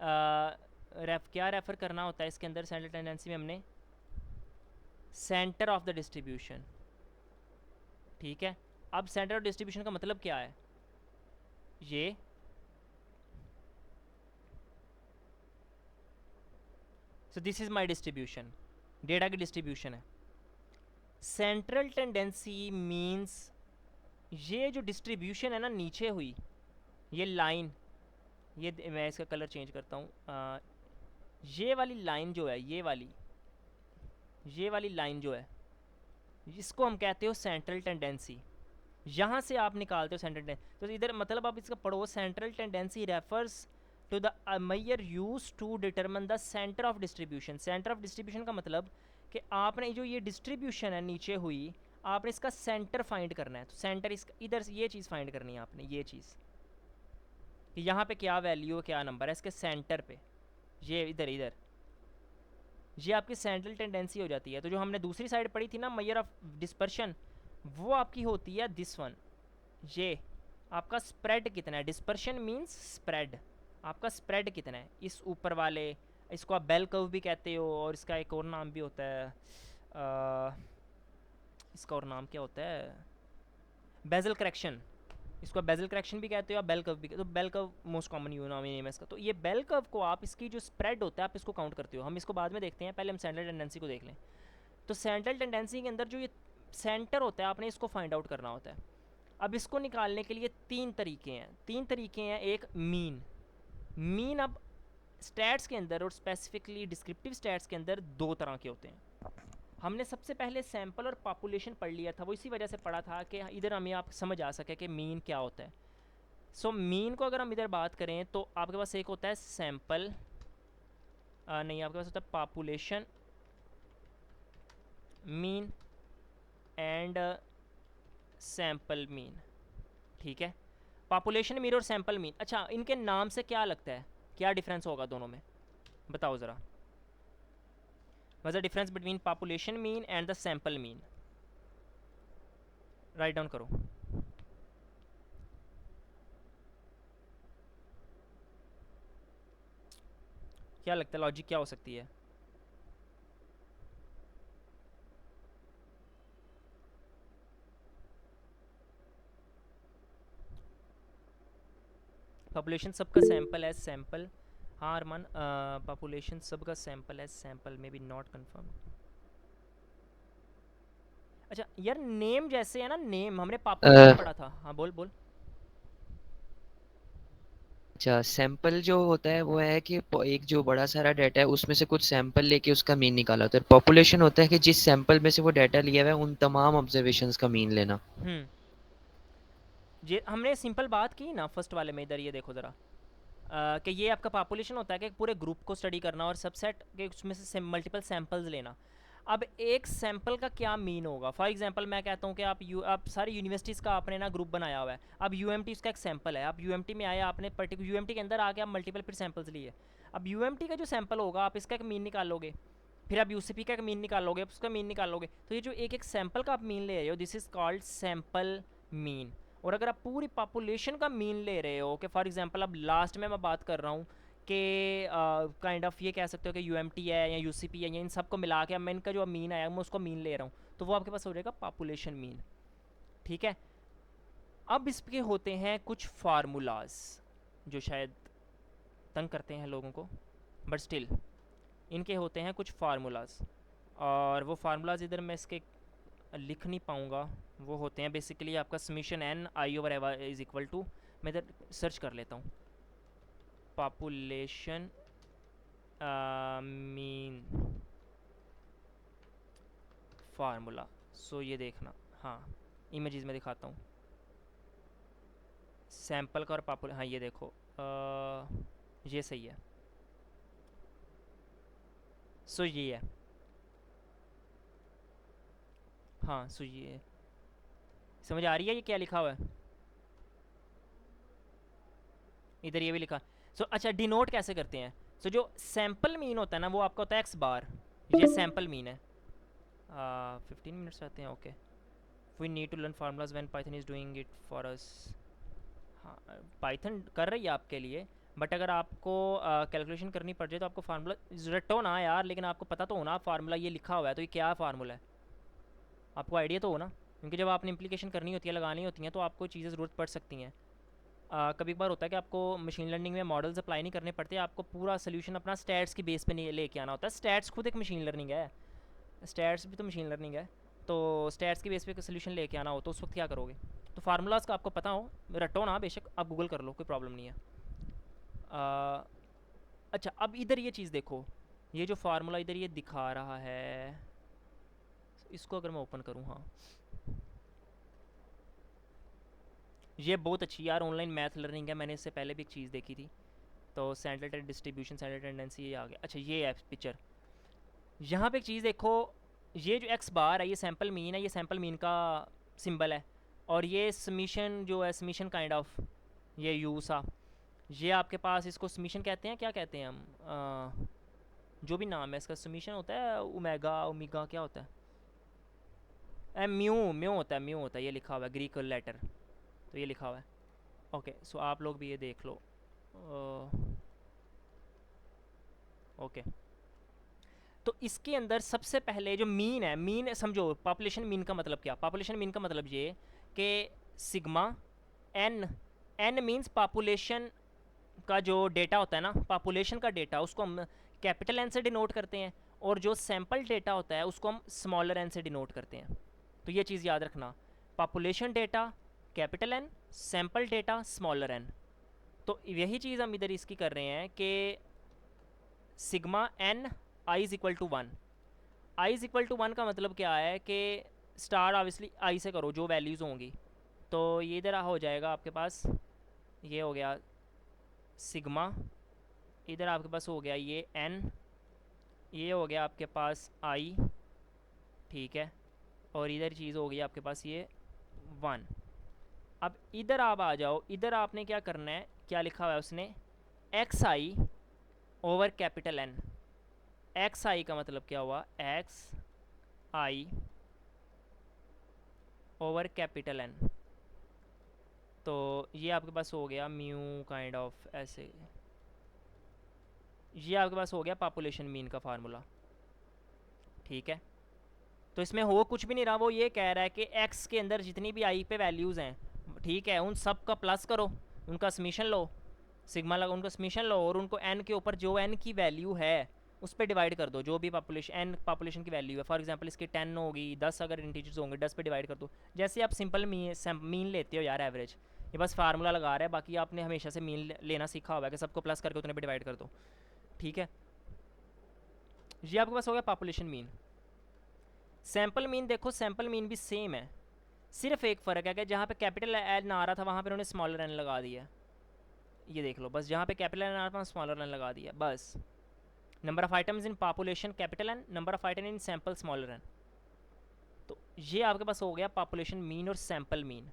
क्या रेफर करना होता है इसके अंदर सेंट्रल टेंडेंसी में हमने, सेंटर ऑफ द डिस्ट्रीब्यूशन। ठीक है, अब सेंटर ऑफ डिस्ट्रीब्यूशन का मतलब क्या है, ये so this is my distribution, data की डिस्ट्रीब्यूशन है। सेंट्रल टेंडेंसी मींस ये जो डिस्ट्रीब्यूशन है ना नीचे हुई, ये लाइन, ये मैं इसका कलर चेंज करता हूँ, ये वाली लाइन जो है, ये वाली लाइन जो है, इसको हम कहते हो सेंट्रल टेंडेंसी। यहाँ से आप निकालते हो सेंट्रल टेंडेंसी, तो इधर मतलब आप इसका पढ़ो, central tendency refers to the measure use to determine the centre of distribution. Centre of distribution का मतलब कि आपने जो ये डिस्ट्रीब्यूशन है नीचे हुई, आपने इसका सेंटर फाइंड करना है। तो सेंटर इसका इधर ये चीज़ फाइंड करनी है आपने, ये चीज़ कि यहाँ पे क्या वैल्यू है, क्या नंबर है इसके सेंटर पे, ये इधर इधर, ये आपकी सेंट्रल टेंडेंसी हो जाती है। तो जो हमने दूसरी साइड पढ़ी थी ना, मेजर ऑफ डिस्पर्शन, वो आपकी होती है दिस वन, ये आपका स्प्रेड कितना है। डिस्पर्शन मींस स्प्रेड, आपका स्प्रेड कितना है इस ऊपर वाले, इसको आप बेल कर्व भी कहते हो, और इसका एक और नाम भी होता है, इसका और नाम क्या होता है, बेजल करेक्शन, इसको बेजल करेक्शन भी कहते हो, आप बेल कर्व भी कहते हो। तो bell curve most common you नाम है इसका। तो ये बेल कर्व को आप इसकी जो स्प्रेड होता है आप इसको काउंट करते हो, हम इसको बाद में देखते हैं, पहले हम सेंट्रल टेंडेंसी को देख लें। तो सेंट्रल टेंडेंसी के अंदर जो ये सेंटर होता है आपने इसको फाइंड आउट करना होता है। अब इसको निकालने के लिए तीन तरीके हैं। एक मीन अब स्टैट्स के अंदर और स्पेसिफिकली डिस्क्रिप्टिव स्टैट्स के अंदर दो तरह के होते हैं। हमने सबसे पहले सैंपल और पॉपुलेशन पढ़ लिया था, वो इसी वजह से पढ़ा था कि इधर हमें आप समझ आ सके कि मीन क्या होता है। सो मीन को अगर हम इधर बात करें तो आपके पास एक होता है सैंपल, नहीं आपके पास होता है population mean and sample mean. ठीक है, पॉपुलेशन मीन और सैंपल मीन। अच्छा, इनके नाम से क्या लगता है, क्या डिफरेंस होगा दोनों में, बताओ ज़रा। What the difference between population mean and the sample mean, write down करो। क्या लगता है लॉजिक क्या हो सकती है। पॉपुलेशन सबका सैंपल एज सैंपल, हाँ अरमान, पॉपुलेशन सबका सैंपल एज सैंपल में बी नॉट कन्फर्म। अच्छा यार, नेम जैसे है ना, नेम हमने पॉपुलेशन पढ़ा था, हाँ बोल बोल। अच्छा, सैंपल जो होता है वो है कि एक जो बड़ा सारा डाटा है उसमें से कुछ सैंपल लेके उसका मीन निकाला होता है। पॉपुलेशन होता है कि जिस सैंपल में से वो डाटा लिया हुआ है उन तमाम ऑब्जर्वेशंस का मीन लेना। हम्म, ये हमने सिंपल बात की ना फर्स्ट वाले में, इधर ये देखो ज़रा, कि ये आपका पॉपुलेशन होता है कि पूरे ग्रुप को स्टडी करना और सबसेट के उसमें से मल्टीपल सैंपल्स लेना। अब एक सैंपल का क्या मीन होगा, फॉर एग्जांपल मैं कहता हूँ कि आप सारी यूनिवर्सिटीज़ का आपने ना ग्रुप बनाया हुआ है। अब यूएमटी उसका एक सैंपल है, आप यूएमटी में आए, आपने पर्टिकुलर यूएमटी के अंदर आके आप मल्टीपल फिर सैंपल्स लिए। अब यूएमटी का जो सैंपल होगा आप इसका एक मीन निकालोगे, फिर आप यूसीपी का एक मीन निकालोगे, उसका मीन निकालोगे। तो ये जो एक एक सैंपल का आप मीन ले रहे हो, this is called sample mean. और अगर आप पूरी पॉपुलेशन का मीन ले रहे हो, कि फॉर एग्जांपल अब लास्ट में मैं बात कर रहा हूँ कि काइंड ऑफ ये कह सकते हो कि यूएमटी है या यूसीपी है, या इन सबको मिला के अब मैं इनका जो मीन आया मैं उसको मीन ले रहा हूँ, तो वो आपके पास हो जाएगा पॉपुलेशन मीन। ठीक है, अब इसके होते हैं कुछ फार्मूलाज जो शायद तंग करते हैं लोगों को, बट स्टिल इनके होते हैं कुछ फार्मूलाज, और वो फार्मूलाज इधर मैं इसके लिख नहीं पाऊँगा। वो होते हैं बेसिकली आपका समीशन एन आई ओवर एवा इज़ इक्वल टू, मैं इधर सर्च कर लेता हूँ, पॉपुलेशन मीन फार्मूला। सो ये देखना, हाँ इमेजेस में दिखाता हूँ, सैंपल का और पॉपुल, हाँ ये देखो, ये सही है। सो ये है, हाँ सो ये समझ आ रही है ये क्या लिखा हुआ है। इधर ये भी लिखा। सो अच्छा, डिनोट कैसे करते हैं? सो जो सैम्पल मीन होता है ना, वो आपका होता है एक्स बार। ये सैम्पल मीन है। 15 मिनट्स रहते हैं, okay. We need to learn formulas when Python is doing it for us. हाँ, पाइथन कर रही है आपके लिए, बट अगर आपको कैलकुलेशन करनी पड़ जाए तो आपको फार्मूला रटो ना यार, लेकिन आपको पता तो होना फार्मूला ये लिखा हुआ है तो ये क्या फार्मूला है, आपको आइडिया तो हो ना। क्योंकि जब आपने इंप्लीकेशन करनी होती है, लगानी होती हैं, तो आपको चीज़ें ज़रूरत पड़ सकती हैं। कभी कभार होता है कि आपको मशीन लर्निंग में मॉडल्स अप्लाई नहीं करने पड़ते, आपको पूरा सोल्यूशन अपना स्टैट्स की बेस पे नहीं लेके आना होता है। स्टैट्स खुद एक मशीन लर्निंग है, स्टैट्स भी तो मशीन लर्निंग है। तो स्टैट्स की बेस पे सोल्यूशन लेके आना हो तो उस वक्त क्या करोगे? तो फार्मूलाज का आपको पता हो, रटो ना, बेशक आप गूगल कर लो, कोई प्रॉब्लम नहीं है। आ, अच्छा, अब इधर ये चीज़ देखो, ये जो फार्मूला इधर ये दिखा रहा है, इसको अगर मैं ओपन करूँ, हाँ, ये बहुत अच्छी यार ऑनलाइन मैथ लर्निंग है। मैंने इससे पहले भी एक चीज़ देखी थी। तो सेंट्रल डिस्ट्रीब्यूशन, सेंट्रल टेंडेंसी, ये आ गया। अच्छा, ये है पिक्चर। यहाँ पे एक चीज़ देखो, ये जो एक्स बार है ये सैम्पल मीन है, ये सैम्पल मीन का सिंबल है। और ये समीशन जो है, समीशन काइंड ऑफ, ये यू सा, ये आपके पास इसको समीशन कहते हैं, क्या कहते हैं हम, जो भी नाम है इसका, समीशन होता है, ओमेगा ओमेगा क्या होता है, म्यू म्यू होता है, म्यू होता है, ये लिखा हुआ है ग्रीक लेटर, तो ये लिखा हुआ है। ओके, सो आप लोग भी ये देख लो। ओके, तो इसके अंदर सबसे पहले जो मीन है, मीन समझो, पॉपुलेशन मीन का मतलब क्या? पॉपुलेशन मीन का मतलब ये कि sigma N, N means population का जो डेटा होता है ना, पॉपुलेशन का डेटा, उसको हम कैपिटल एन से डिनोट करते हैं, और जो सैम्पल डेटा होता है उसको हम स्मॉलर एन से डिनोट करते हैं। तो ये चीज़ याद रखना, population data capital N, sample data smaller N. तो यही चीज़ हम इधर इसकी कर रहे हैं कि sigma N I is equal to one. I is equal to one का मतलब क्या है कि स्टार ऑब्वियसली आई से करो जो वैल्यूज़ होंगी। तो ये इधर हो जाएगा आपके पास, ये हो गया सिग्मा, इधर आपके पास हो गया ये एन, ये हो गया आपके पास आई, ठीक है, और इधर चीज़ हो गई आपके पास ये वन। अब इधर आप आ जाओ, इधर आपने क्या करना है, क्या लिखा हुआ है उसने, x i over capital N. X i का मतलब क्या हुआ, x i over capital N. तो ये आपके पास हो गया म्यू काइंड ऑफ ऐसे, ये आपके पास हो गया पॉपुलेशन मीन का फार्मूला, ठीक है। तो इसमें हो कुछ भी नहीं रहा, वो ये कह रहा है कि एक्स के अंदर जितनी भी आई पे वैल्यूज़ हैं, ठीक है, उन सब का प्लस करो, उनका समीशन लो, सिग्मा लगा, उनका समीशन लो, और उनको एन के ऊपर जो एन की वैल्यू है उस पर डिवाइड कर दो, जो भी पॉपुलेशन एन पॉपुलेशन की वैल्यू है। फॉर एग्जांपल इसकी 10 होगी, 10 अगर इंटीजर्स होंगे 10 पे डिवाइड कर दो। जैसे आप सिंपल मीन लेते हो यार, एवरेज, ये बस फार्मूला लगा रहा है, बाकी आपने हमेशा से मीन लेना सीखा हुआ है कि सबको प्लस करके उतने पे डिवाइड कर दो, ठीक है। ये आपके पास हो गया पॉपुलेशन मीन। सैम्पल मीन देखो, सैम्पल मीन भी सेम है, सिर्फ एक फ़र्क है कि जहाँ पे कैपिटल एन आ रहा था वहाँ पे उन्होंने स्मॉलर एन लगा दिया। ये देख लो, बस जहाँ पे कैपिटल एन आ रहा था स्मॉलर एन लगा दिया, बस। Number of items in population capital N, number of item in sample smaller N. तो ये आपके पास हो गया पॉपुलेशन मीन और सैम्पल मीन,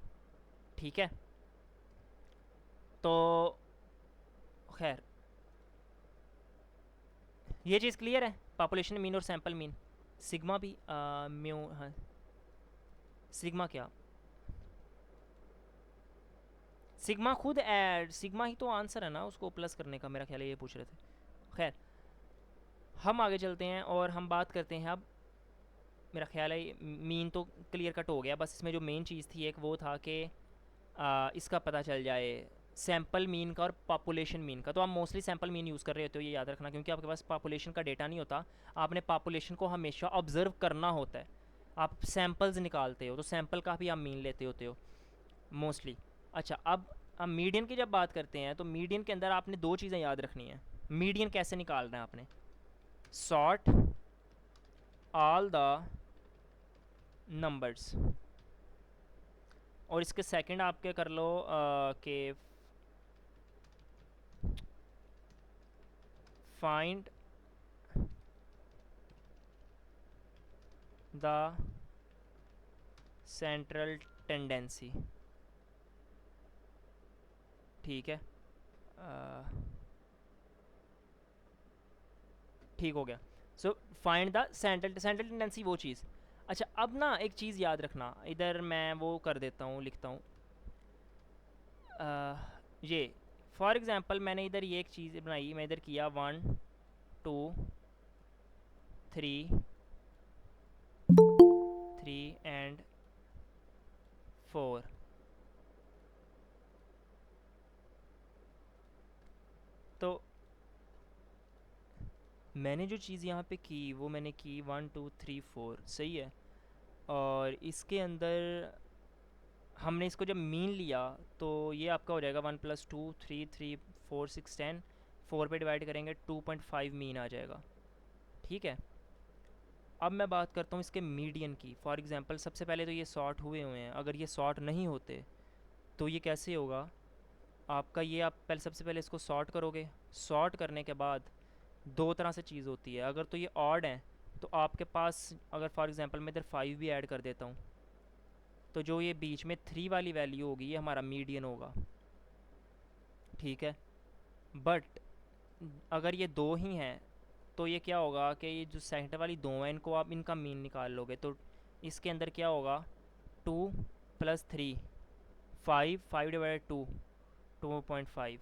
ठीक है। तो खैर, ये चीज़ क्लियर है, पॉपुलेशन मीन और सैम्पल मीन। सिग्मा भी म्यू, हाँ, सिग्मा क्या, सिग्मा खुद ऐड, सिग्मा ही तो आंसर है ना उसको प्लस करने का, मेरा ख्याल है ये पूछ रहे थे। खैर, हम आगे चलते हैं और हम बात करते हैं अब, मेरा ख्याल है मीन तो क्लियर कट हो गया, बस इसमें जो मेन चीज़ थी एक वो था कि इसका पता चल जाए सैम्पल मीन का और पॉपुलेशन मीन का। तो आप मोस्टली सैम्पल मीन यूज़ कर रहे होते हो, ये याद रखना, क्योंकि आपके पास पॉपुलेशन का डेटा नहीं होता, आपने पॉपुलेशन को हमेशा ऑब्जर्व करना होता है। आप सैम्पल्स निकालते हो तो सैम्पल का भी आप मीन लेते होते हो मोस्टली। अच्छा, अब हम मीडियन की जब बात करते हैं तो मीडियन के अंदर आपने दो चीज़ें याद रखनी है। मीडियन कैसे निकालना है आपने, सॉर्ट ऑल द नंबर्स, और इसके सेकंड आप क्या कर लो कि फाइंड द सेंट्रल टेंडेंसी, ठीक है। ठीक हो गया। So find the central tendency, वो चीज़। अच्छा, अब ना एक चीज़ याद रखना, इधर मैं वो कर देता हूँ, लिखता हूँ ये फॉर एग्ज़ाम्पल मैंने इधर ये एक चीज़ बनाई, मैं इधर किया 1 2 3 3 एंड 4। तो मैंने जो चीज़ यहाँ पे की वो मैंने की 1 2 3 4, सही है। और इसके अंदर हमने इसको जब मीन लिया तो ये आपका हो जाएगा 1 + 2 3 3 4 6 10, 4 पे डिवाइड करेंगे 2.5 मीन आ जाएगा। ठीक है, अब मैं बात करता हूँ इसके मीडियन की। फॉर एग्जांपल सबसे पहले तो ये सॉर्ट हुए हुए हैं, अगर ये सॉर्ट नहीं होते तो ये कैसे होगा आपका, ये आप पहले सबसे पहले इसको सॉर्ट करोगे। सॉर्ट करने के बाद दो तरह से चीज़ होती है, अगर तो ये ऑड है तो आपके पास, अगर फॉर एग्जांपल मैं इधर 5 भी ऐड कर देता हूँ तो जो ये बीच में 3 वाली वैल्यू होगी ये हमारा मीडियन होगा। ठीक है, बट अगर ये दो ही हैं तो ये क्या होगा कि ये जो सेंटर वाली दो हैं इनको आप इनका मीन निकाल लोगे तो इसके अंदर क्या होगा 2 + 3 5, 5/2 2.5।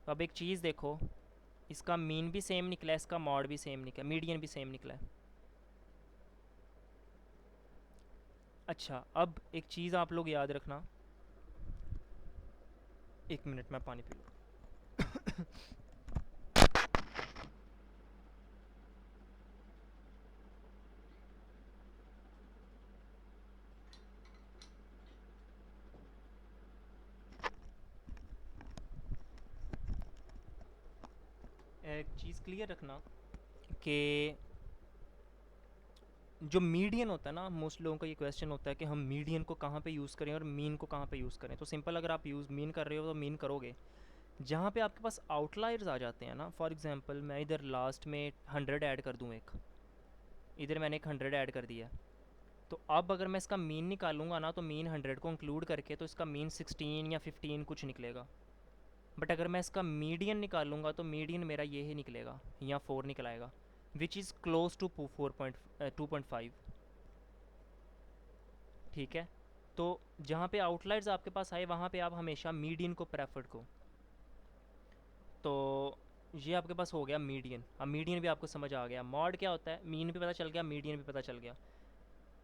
तो अब एक चीज़ देखो, इसका मीन भी सेम निकला है, इसका मॉड भी सेम निकला, मीडियन भी सेम निकला है। अच्छा, अब एक चीज़ आप लोग याद रखना, एक मिनट मैं पानी पी लूँ। एक चीज़ क्लियर रखना कि जो मीडियन होता है ना, मोस्ट लोगों का ये क्वेश्चन होता है कि हम मीडियन को कहाँ पे यूज़ करें और मीन को कहाँ पे यूज़ करें। तो सिंपल, अगर आप यूज़ मीन कर रहे हो तो मीन करोगे जहाँ पे आपके पास आउटलायर्स आ जाते हैं ना। फॉर एग्जांपल मैं इधर लास्ट में 100 ऐड कर दूँ, एक इधर मैंने एक 100 ऐड कर दिया, तो अब अगर मैं इसका मीन निकालूंगा ना तो मीन 100 को इंक्लूड करके तो इसका मीन 16 या 15 कुछ निकलेगा। बट अगर मैं इसका मीडियन निकालूंगा तो मीडियन मेरा ये ही निकलेगा, या 4 निकल आएगा, विच इज़ क्लोज टू 2.5। ठीक है, तो जहाँ पे आउटलायर्स आपके पास आए वहाँ पे आप हमेशा मीडियन को प्रेफर को। तो ये आपके पास हो गया मीडियन। अब मीडियन भी आपको समझ आ गया, मॉड क्या होता है, मीन भी पता चल गया, मीडियन भी पता चल गया।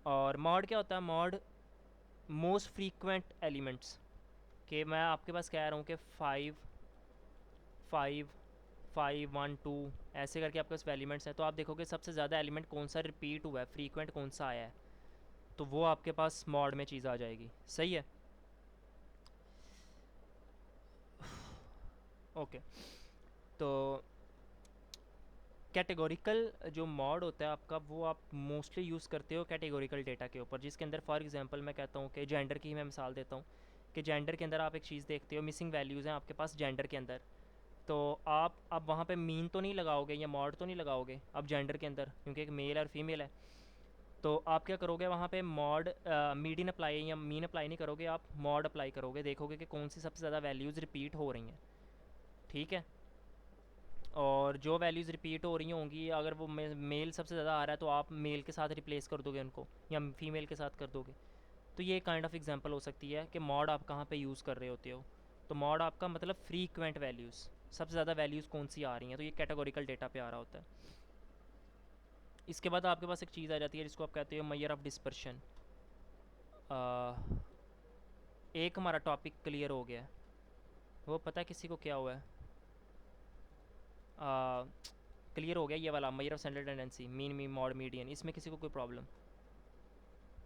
और मॉड क्या होता है, मॉड मोस्ट फ्रीक्वेंट एलिमेंट्स, कि मैं आपके पास कह रहा हूँ कि 5 5 5 1 2 ऐसे करके आपके पास एलिमेंट्स हैं, तो आप देखोगे सबसे ज़्यादा एलिमेंट कौन सा रिपीट हुआ है, फ्रीक्वेंट कौन सा आया है, तो वो आपके पास मॉड में चीज़ आ जाएगी। सही है, ओके। तो कैटेगोरिकल जो मॉड होता है आपका, वो आप मोस्टली यूज़ करते हो कैटेगोरिकल डेटा के ऊपर, जिसके अंदर फॉर एग्जांपल मैं कहता हूँ कि जेंडर की ही मैं मिसाल देता हूँ कि जेंडर के अंदर आप एक चीज़ देखते हो, मिसिंग वैल्यूज़ हैं आपके पास जेंडर के अंदर, तो आप अब वहाँ पे मीन तो नहीं लगाओगे या मॉड तो नहीं लगाओगे अब जेंडर के अंदर, क्योंकि एक मेल और फीमेल है। तो आप क्या करोगे वहाँ पे मॉड मीडियन अप्लाई या मीन अप्लाई नहीं करोगे, आप मॉड अप्लाई करोगे, देखोगे कि कौन सी सबसे ज़्यादा वैल्यूज़ रिपीट हो रही हैं। ठीक है, और जो वैल्यूज़ रिपीट हो रही होंगी, अगर वो मेल सबसे ज़्यादा आ रहा है तो आप मेल के साथ रिप्लेस कर दोगे उनको, या फीमेल के साथ कर दोगे। तो ये काइंड ऑफ एग्जांपल हो सकती है कि मॉड आप कहाँ पे यूज़ कर रहे होते हो। तो मॉड आपका मतलब फ्रीक्वेंट वैल्यूज़, सबसे ज़्यादा वैल्यूज़ कौन सी आ रही हैं, तो ये कैटेगोरिकल डेटा पे आ रहा होता है। इसके बाद आपके पास एक चीज़ आ जाती है जिसको आप कहते हो मेजर ऑफ डिस्पर्शन। एक हमारा टॉपिक क्लियर हो गया है, वो पता है किसी को क्या हुआ है, क्लियर हो गया ये वाला measure of central tendency, mean me mod median, इसमें किसी को कोई प्रॉब्लम।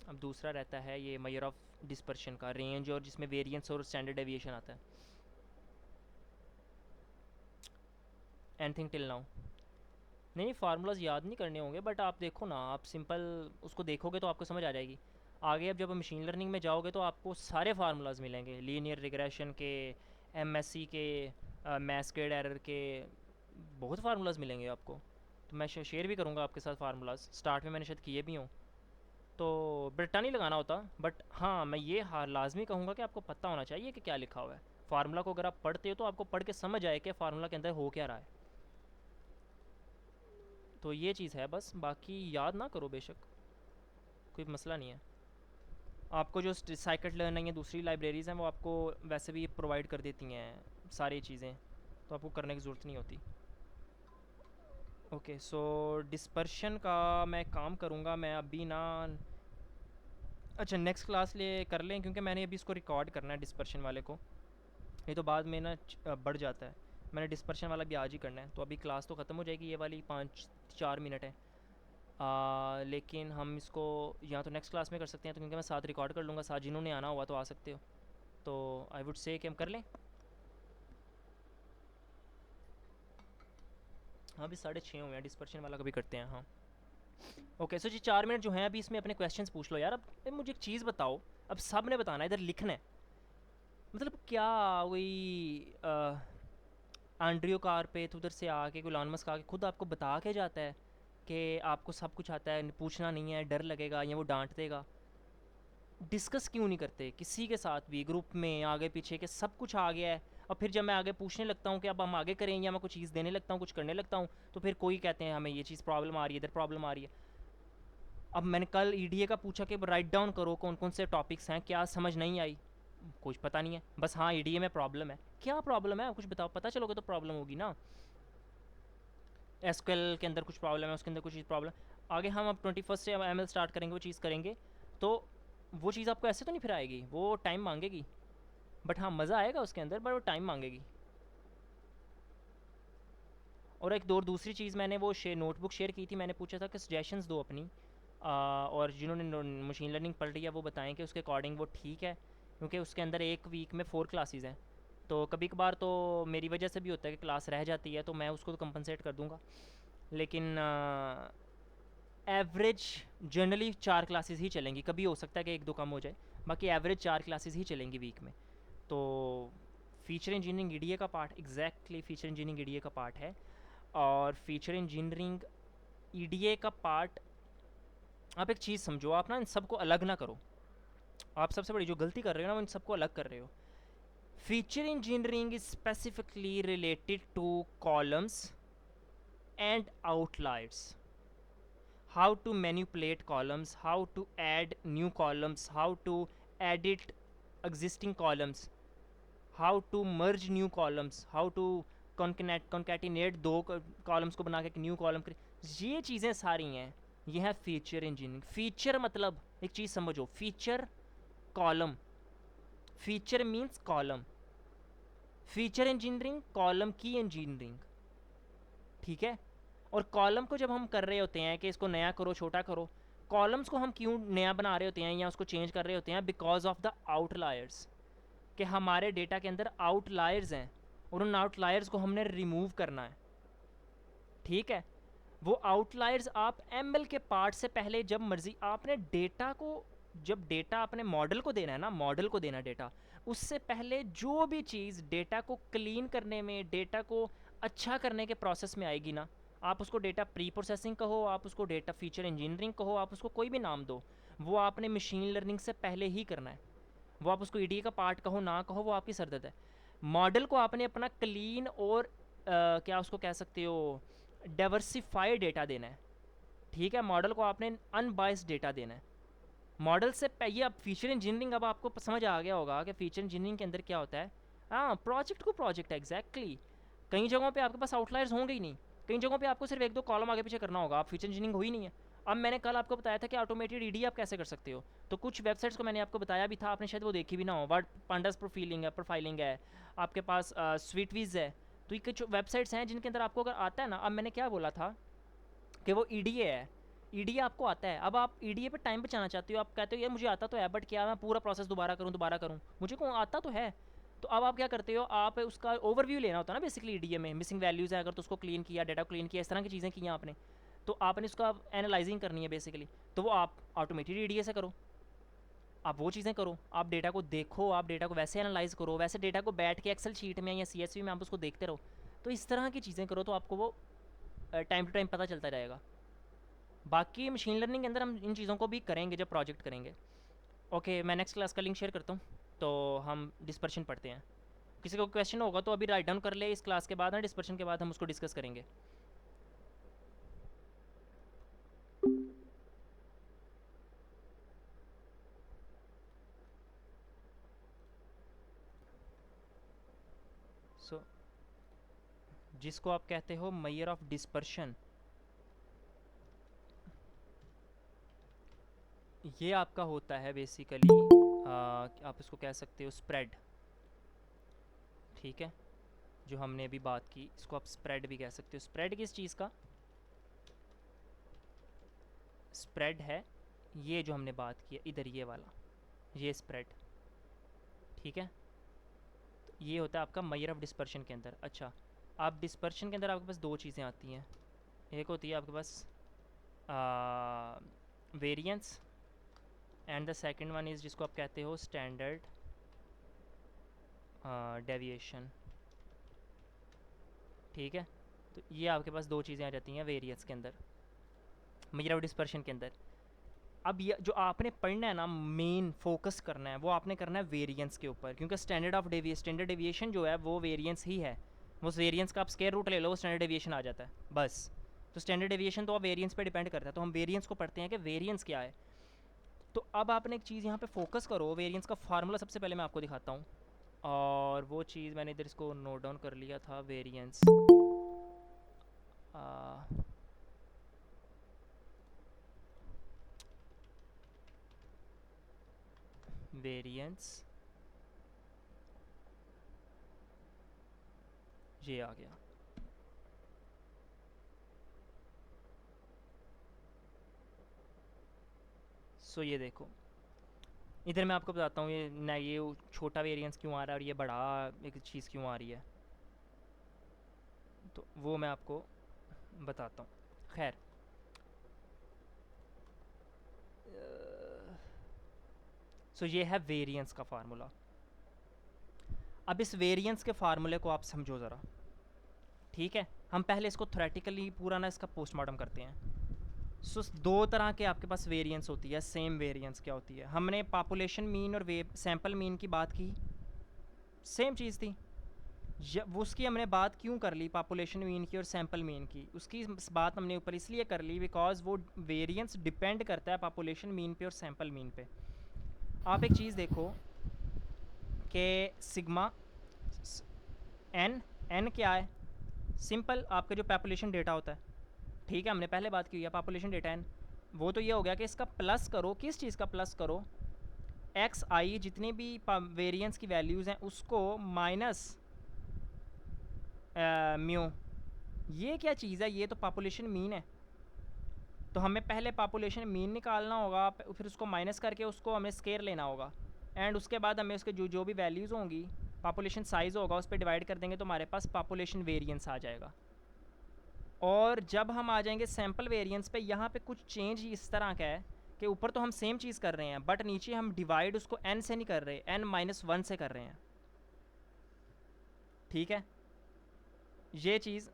अब दूसरा रहता है ये मेजर ऑफ डिस्पर्शन का, रेंज और जिसमें वेरिएंस और स्टैंडर्ड डेविएशन आता है। Anything till now? नहीं, फार्मूलाज याद नहीं करने होंगे, बट आप देखो ना, आप सिंपल उसको देखोगे तो आपको समझ आ जाएगी। आगे अब जब मशीन लर्निंग में जाओगे तो आपको सारे फार्मूलाज मिलेंगे, लीनियर रिग्रेशन के, एमएससी के, मैस्केड एरर के, बहुत फार्मूलाज मिलेंगे आपको। तो मैं शेयर भी करूँगा आपके साथ फार्मूलाज, स्टार्ट में मैंने शायद किए भी हों, तो बट्टा नहीं लगाना होता, बट हाँ मैं ये लाजमी कहूँगा कि आपको पता होना चाहिए कि क्या लिखा हुआ है। फार्मूला को अगर आप पढ़ते हो तो आपको पढ़ के समझ आए कि फार्मूला के अंदर हो क्या रहा है। तो ये चीज़ है बस, बाकी याद ना करो बेशक, कोई मसला नहीं है। आपको जो साइकिट लर्निंग है दूसरी लाइब्रेरीज़ हैं वो आपको वैसे भी प्रोवाइड कर देती हैं सारी चीज़ें, तो आपको करने की ज़रूरत नहीं होती। ओके, सो डिस्पर्शन का मैं काम करूँगा मैं अभी ना। अच्छा, नेक्स्ट क्लास ले कर लें, क्योंकि मैंने अभी इसको रिकॉर्ड करना है डिस्पर्शन वाले को, नहीं तो बाद में ना बढ़ जाता है। मैंने डिस्पर्शन वाला भी आज ही करना है, तो अभी क्लास तो ख़त्म हो जाएगी ये वाली, 5-4 मिनट है। लेकिन हम इसको या तो नेक्स्ट क्लास में कर सकते हैं, तो क्योंकि मैं साथ रिकॉर्ड कर लूँगा, साथ जिन्होंने आना हुआ तो आ सकते हो। तो आई वुड से कि हम कर लें। हाँ, अभी 6:30 हुए हैं, डिस्पर्शन वाला कभी करते हैं। हाँ ओके, सो जी 4 मिनट जो हैं अभी इसमें अपने क्वेश्चंस पूछ लो यार। अब मुझे एक चीज़ बताओ, अब सब ने बताना है, इधर लिखना है। मतलब क्या वही आंड्रियो कारपेट उधर से आके इलॉन मस्क आके खुद आपको बता के जाता है कि आपको सब कुछ आता है, पूछना नहीं है, डर लगेगा या वो डांट देगा। डिस्कस क्यों नहीं करते किसी के साथ भी, ग्रुप में आगे पीछे के सब कुछ आ गया है। और फिर जब मैं आगे पूछने लगता हूँ कि अब हम आगे करें, या मैं कुछ चीज़ देने लगता हूँ, कुछ करने लगता हूँ, तो फिर कोई कहते हैं हमें ये चीज़ प्रॉब्लम आ रही है, इधर प्रॉब्लम आ रही है। अब मैंने कल ईडीए का पूछा कि राइट डाउन करो कौन कौन से टॉपिक्स हैं, क्या समझ नहीं आई, कुछ पता नहीं है, बस हाँ ईडीए में प्रॉब्लम है। क्या प्रॉब्लम है कुछ बताओ, पता चलोगे तो प्रॉब्लम होगी ना। एसक्यूएल के अंदर कुछ प्रॉब्लम है, उसके अंदर कुछ चीज़ प्रॉब्लम। आगे हम अब 21 से एमएल स्टार्ट करेंगे, वो चीज़ करेंगे, तो वो चीज़ आपको ऐसे तो नहीं फिर आएगी, वो टाइम मांगेगी। बट हाँ मज़ा आएगा उसके अंदर, बट वो टाइम मांगेगी। और एक दो दूसरी चीज़ मैंने वो नोटबुक शेयर की थी, मैंने पूछा था कि सजेशंस दो अपनी, और जिन्होंने मशीन लर्निंग पढ़ रही है वो बताएं कि उसके अकॉर्डिंग वो ठीक है, क्योंकि उसके अंदर एक वीक में 4 क्लासेस हैं। तो कभी कभार तो मेरी वजह से भी होता है कि क्लास रह जाती है, तो मैं उसको तो कंपनसेट कर दूंगा। लेकिन एवरेज जनरली 4 क्लासेस ही चलेंगी, कभी हो सकता है कि 1-2 कम हो जाए, बाकी एवरेज 4 क्लासेस ही चलेंगी वीक में। तो फीचर इंजीनियरिंग ईडीए का part, exactly feature engineering EDA का पार्ट है। और फीचर इंजीनियरिंग ईडीए का पार्ट, आप एक चीज़ समझो, आप ना इन सबको अलग ना करो। आप सबसे बड़ी जो गलती कर रहे हो ना, वो इन सबको अलग कर रहे हो। Feature engineering is specifically related two columns and outliers, how to manipulate columns, how to add new columns, how to edit existing columns, how to merge new columns, how to concatenate दो columns को बना के एक new column, ये चीज़ें सारी हैं, ये है फीचर इंजीनियरिंग। फीचर मतलब एक चीज़ समझो, feature column, feature means column, feature engineering column की इंजीनियरिंग, ठीक है। और कॉलम को जब हम कर रहे होते हैं कि इसको नया करो छोटा करो, कॉलम्स को हम क्यों नया बना रहे होते हैं या उसको चेंज कर रहे होते हैं, बिकॉज ऑफ द आउटलायर्स, कि हमारे डेटा के अंदर आउटलायर्स हैं और उन आउटलायर्स को हमने रिमूव करना है, ठीक है। वो आउटलायर्स आप एमएल के पार्ट से पहले जब मर्जी आपने डेटा को, जब डेटा अपने मॉडल को देना है ना, मॉडल को देना डेटा, उससे पहले जो भी चीज़ डेटा को क्लीन करने में, डेटा को अच्छा करने के प्रोसेस में आएगी ना, आप उसको डेटा प्री प्रोसेसिंग कहो, आप उसको डेटा फीचर इंजीनियरिंग कहो, आप उसको कोई भी नाम दो, वो आपने मशीन लर्निंग से पहले ही करना है। वो आप उसको ईडीए का पार्ट कहो ना कहो, वो आपकी सरदर्द है। मॉडल को आपने अपना क्लीन और क्या उसको कह सकते हो, डाइवर्सिफाइड डेटा देना है, ठीक है। मॉडल को आपने अनबाइस्ड डेटा देना है। मॉडल से ये अब फीचर इंजीनियरिंग, अब आपको समझ आ गया होगा कि फीचर इंजीनियरिंग के अंदर क्या होता है। हाँ, प्रोजेक्ट को प्रोजेक्ट है, एग्जैक्टली। कई जगहों पे आपके पास आउटलायर्स होंगे ही नहीं, कई जगहों पे आपको सिर्फ 1-2 कॉलम आगे पीछे करना होगा, आप फीचर इंजीनियरिंग हो ही नहीं है। अब मैंने कल आपको बताया था कि ऑटोमेटेड ईडी आप कैसे कर सकते हो, तो कुछ वेबसाइट्स को मैंने आपको बताया भी था, आपने शायद वो देखी भी ना हो। वर्ड पांडास प्रोफाइलिंग है, आपके पास स्वीटवीज है, तो ये कुछ वेबसाइट्स हैं जिनके अंदर आपको अगर आता है ना, अब मैंने क्या बोला था कि वो ईडीए है, ईडीए आपको आता है। अब आप ईडीए पे टाइम बचाना चाहते हो, आप कहते हो यार मुझे आता तो है, बट क्या मैं पूरा प्रोसेस दोबारा करूँ, मुझे को आता तो है। तो अब आप क्या करते हो, आप उसका ओवरव्यू लेना होता है ना बेसिकली ईडीए में, मिसिंग वैल्यूज़ है अगर तो उसको क्लीन किया, डाटा क्लीन किया, इस तरह की चीज़ें की आपने, तो आपने उसका एनालाइजिंग करनी है बेसिकली, तो वो आप ऑटोमेटेड ईडीए से करो, आप वो चीज़ें करो, आप डेटा को देखो, आप डेटा को वैसे एनालाइज करो, वैसे डेटा को बैठ के एक्सेल शीट में या सीएसवी में आप उसको देखते रहो। तो इस तरह की चीज़ें करो तो आपको वो टाइम टू टाइम पता चलता रहेगा। बाकी मशीन लर्निंग के अंदर हम इन चीज़ों को भी करेंगे जब प्रोजेक्ट करेंगे। ओके, मैं नेक्स्ट क्लास का लिंक शेयर करता हूँ, तो हम डिस्पर्शन पढ़ते हैं। किसी को क्वेश्चन होगा तो अभी राइट डाउन कर ले, इस क्लास के बाद ना डिस्पर्शन के बाद हम उसको डिस्कस करेंगे। सो जिसको आप कहते हो मेजर ऑफ डिस्पर्शन, ये आपका होता है बेसिकली, आप इसको कह सकते हो स्प्रेड। ठीक है, जो हमने अभी बात की इसको आप स्प्रेड भी कह सकते हो। स्प्रेड किस चीज़ का स्प्रेड है? ये जो हमने बात की है इधर, ये वाला, ये स्प्रेड। ठीक है, तो ये होता है आपका मेजर ऑफ डिस्पर्शन के अंदर। अच्छा, आप डिस्पर्शन के अंदर आपके पास दो चीज़ें आती हैं। एक होती है आपके पास variance, and the second one is जिसको आप कहते हो स्टैंडर्ड डेविएशन। ठीक है, तो ये आपके पास दो चीज़ें आ जाती हैं वेरिएंस के अंदर, मेजर ऑफ डिस्पर्शन के अंदर। अब ये जो आपने पढ़ना है ना, मेन फोकस करना है वो आपने करना है वेरिएंस के ऊपर, क्योंकि स्टैंडर्ड डेविएशन जो है वो वेरिएंस ही है। वो वेरिएंस का आप स्क्वायर रूट ले लो, वो स्टैंडर्ड डेविएशन आ जाता है बस। तो स्टैंडर्ड डेविएशन तो अब वेरिएंस पे डिपेंड करता है, तो हम वेरिएंस को पढ़ते हैं कि वेरिएंस क्या है। तो अब आपने एक चीज़ यहाँ पे फोकस करो, वेरिएंस का फार्मूला सबसे पहले मैं आपको दिखाता हूँ, और वो चीज़ मैंने इधर इसको नोट डाउन कर लिया था। वेरिएंस वेरिएंस ये आ गया। सो ये देखो, इधर मैं आपको बताता हूँ ये ना, ये छोटा वेरिएंस क्यों आ रहा है और ये बड़ा एक चीज़ क्यों आ रही है, तो वो मैं आपको बताता हूँ। खैर, सो ये है वेरिएंस का फार्मूला। अब इस वेरिएंस के फार्मूले को आप समझो ज़रा। ठीक है, हम पहले इसको थ्योरेटिकली पूरा ना इसका पोस्टमार्टम करते हैं। सो दो तरह के आपके पास वेरिएंस होती है। सेम वेरिएंस क्या होती है? हमने पॉपुलेशन मीन और सैंपल मीन की बात की, सेम चीज़ थी। वो उसकी हमने बात क्यों कर ली पॉपुलेशन मीन की और सैंपल मीन की? उसकी बात हमने ऊपर इसलिए कर ली बिकॉज वो वेरिएंस डिपेंड करता है पॉपुलेशन मीन पे और सैंपल मीन पे। आप एक चीज़ देखो कि सिग्मा एन, एन क्या है? सिंपल, आपका जो पॉपुलेशन डेटा होता है। ठीक है, हमने पहले बात की हुई है पॉपुलेशन डेटा एन। वो तो ये हो गया कि इसका प्लस करो, किस चीज़ का प्लस करो? एक्स आई, जितनी भी वेरिएंस की वैल्यूज़ हैं उसको माइनस म्यू। ये क्या चीज़ है? ये तो पॉपुलेशन मीन है। तो हमें पहले पॉपुलेशन मीन निकालना होगा, फिर उसको माइनस करके उसको हमें स्केयर लेना होगा, एंड उसके बाद हमें उसके जो भी वैल्यूज़ होंगी, पॉपुलेशन साइज़ होगा, उस पर डिवाइड कर देंगे तो हमारे पास पॉपुलेशन वेरिएंस आ जाएगा। और जब हम आ जाएंगे सैम्पल वेरिएंस पे, यहाँ पे कुछ चेंज इस तरह का है कि ऊपर तो हम सेम चीज़ कर रहे हैं, बट नीचे हम डिवाइड उसको n से नहीं कर रहे, n-1 से कर रहे हैं। ठीक है, ये चीज़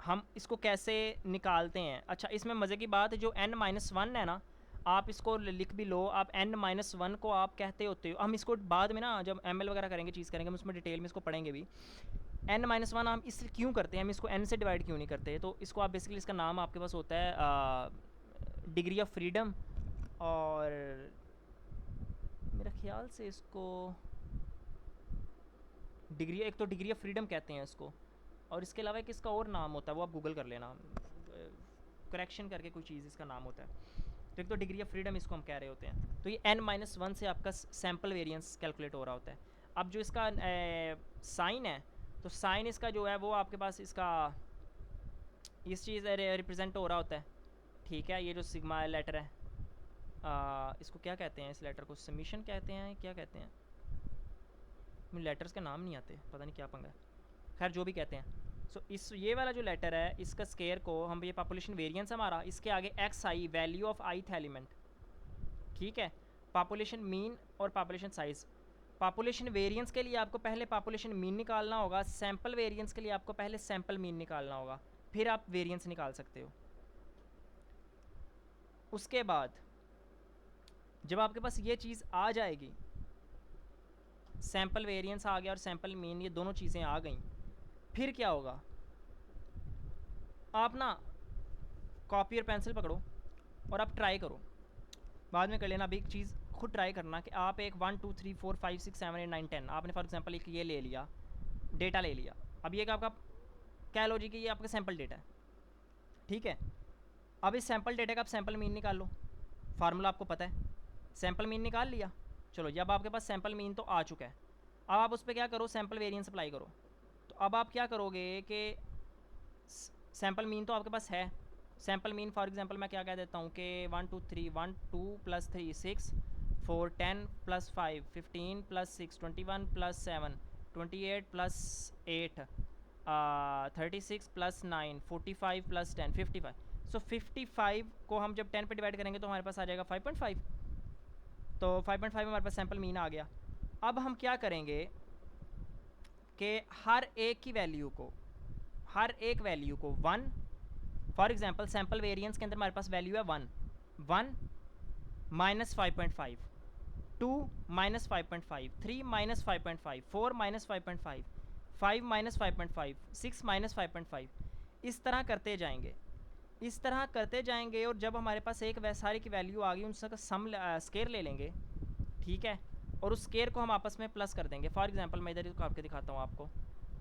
हम इसको कैसे निकालते हैं? अच्छा, इसमें मज़े की बात है, जो n-1 है ना, आप इसको लिख भी लो, आप n-1 को आप कहते होते हो, हम इसको बाद में ना जब ml वगैरह करेंगे, चीज़ करेंगे, हम उसमें डिटेल में इसको पढ़ेंगे भी। n-1 हम इस क्यों करते हैं, हम इसको n से डिवाइड क्यों नहीं करते? तो इसको आप बेसिकली, इसका नाम आपके पास होता है डिग्री ऑफ फ्रीडम, और मेरा ख्याल से इसको डिग्री, एक तो डिग्री ऑफ फ्रीडम कहते हैं इसको, और इसके अलावा एक इसका और नाम होता है, वो आप गूगल कर लेना, करेक्शन करके कोई चीज़ इसका नाम होता है। तो एक तो डिग्री ऑफ फ्रीडम इसको हम कह रहे होते हैं। तो ये n-1 से आपका सैम्पल वेरिएंस कैलकुलेट हो रहा होता है। अब जो इसका साइन है, तो साइन इसका जो है वो आपके पास इसका इस चीज़ रिप्रेजेंट हो रहा होता है। ठीक है, ये जो सिग्मा लेटर है, इसको क्या कहते हैं? इस लेटर को समीशन कहते हैं, क्या कहते हैं? मुझे लेटर्स के नाम नहीं आते, पता नहीं क्या पंगा है। खैर, जो भी कहते हैं। सो इस ये वाला जो लेटर है, इसका स्केयर को हम, ये पॉपुलेशन वेरिएंस हमारा, इसके आगे x I, value of ith element. ठीक है, पॉपुलेशन मीन और पॉपुलेशन साइज़। पॉपुलेशन वेरिएंस के लिए आपको पहले पॉपुलेशन मीन निकालना होगा, सैम्पल वेरिएंस के लिए आपको पहले सैम्पल मीन निकालना होगा, फिर आप वेरिएंस निकाल सकते हो। उसके बाद जब आपके पास ये चीज़ आ जाएगी, सैम्पल वेरिएंस आ गया और सैम्पल मीन, ये दोनों चीज़ें आ गई। फिर क्या होगा, आप ना कॉपी और पेंसिल पकड़ो और आप ट्राई करो, बाद में कर लेना। अभी एक चीज़ खुद ट्राई करना कि आप एक 1 2 3 4 5 6 7 8 9 10, आपने फॉर एग्जांपल एक ये ले लिया, डेटा ले लिया। अब ये एक आपका, कह लो जी कि ये आपका सैम्पल डेटा है, ठीक है। अब इस सैम्पल डेटा का आप सैम्पल मीन निकाल लो, फार्मूला आपको पता है, सैम्पल मीन निकाल लिया। चलो जब आपके पास सैम्पल मीन तो आ चुका है, अब आप उस पर क्या करो, सैम्पल वेरिएंस अप्लाई करो। तो अब आप क्या करोगे कि सैम्पल मीन तो आपके पास है, सैम्पल मीन फॉर एग्जांपल मैं क्या कह देता हूँ कि 1 2 3 1 2 + 3 6 4 10 + 5 15 + 6 21 + 7 28 + 8 36 + 9 45 + 10 55। सो 55 को हम जब 10 पे डिवाइड करेंगे तो हमारे पास आ जाएगा 5.5। तो 5.5 हमारे पास सैम्पल मीन आ गया। अब हम क्या करेंगे कि हर एक की वैल्यू को, हर एक वैल्यू को 1, फॉर एग्जांपल सैम्पल वेरिएंस के अंदर हमारे पास वैल्यू है 1 1 -5.5, 2 -5.5, 3 -5.5, 4 -5.5, 5 -5.5, 6 -5.5, इस तरह करते जाएंगे, इस तरह करते जाएंगे। और जब हमारे पास एक सारी की वैल्यू आ गई, उनका सम स्केयर ले लेंगे, ठीक है, और उस स्केयर को हम आपस में प्लस कर देंगे। फॉर एग्जांपल मैं इधर करके दिखाता हूँ आपको।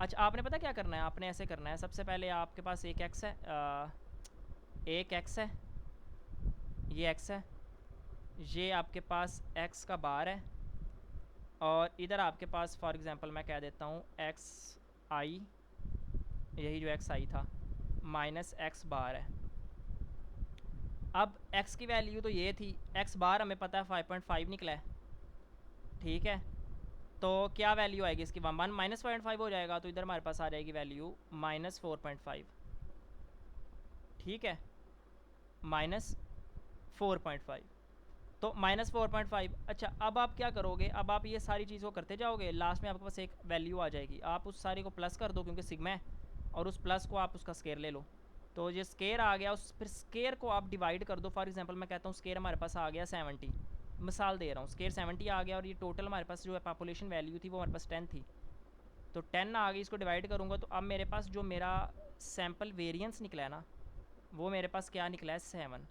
अच्छा, आपने पता क्या करना है, आपने ऐसे करना है, सबसे पहले आपके पास एक एक्स है, एक एक्स है, ये एक्स है, ये आपके पास एक्स का बार है, और इधर आपके पास फॉर एग्जांपल मैं कह देता हूँ एक्स आई, यही जो एक्स आई था, माइनस एक्स बार है। अब एक्स की वैल्यू तो ये थी, एक्स बार हमें पता है 5.5 निकला है, ठीक है। तो क्या वैल्यू आएगी इसकी, 1 -5.5 हो जाएगा, तो इधर हमारे पास आ जाएगी वैल्यू -4.5, ठीक है, -4.5। तो -4.5। अच्छा, अब आप क्या करोगे, अब आप ये सारी चीज़ को करते जाओगे, लास्ट में आपके पास एक वैल्यू आ जाएगी, आप उस सारी को प्लस कर दो क्योंकि सिग्मा है, और उस प्लस को आप उसका स्केयर ले लो। तो ये स्केयर आ गया, उस फिर स्केयर को आप डिवाइड कर दो। फॉर एग्जांपल मैं कहता हूँ स्केयर हमारे पास आ गया 70, मिसाल दे रहा हूँ, स्केयर 70 आ गया, और ये टोटल हमारे पास जो है पॉपुलेशन वैल्यू थी वो हमारे पास 10 थी, तो 10 आ गई, इसको डिवाइड करूँगा तो अब मेरे पास जो मेरा सैम्पल वेरिएंस निकला है ना, वो मेरे पास क्या निकला है, 7।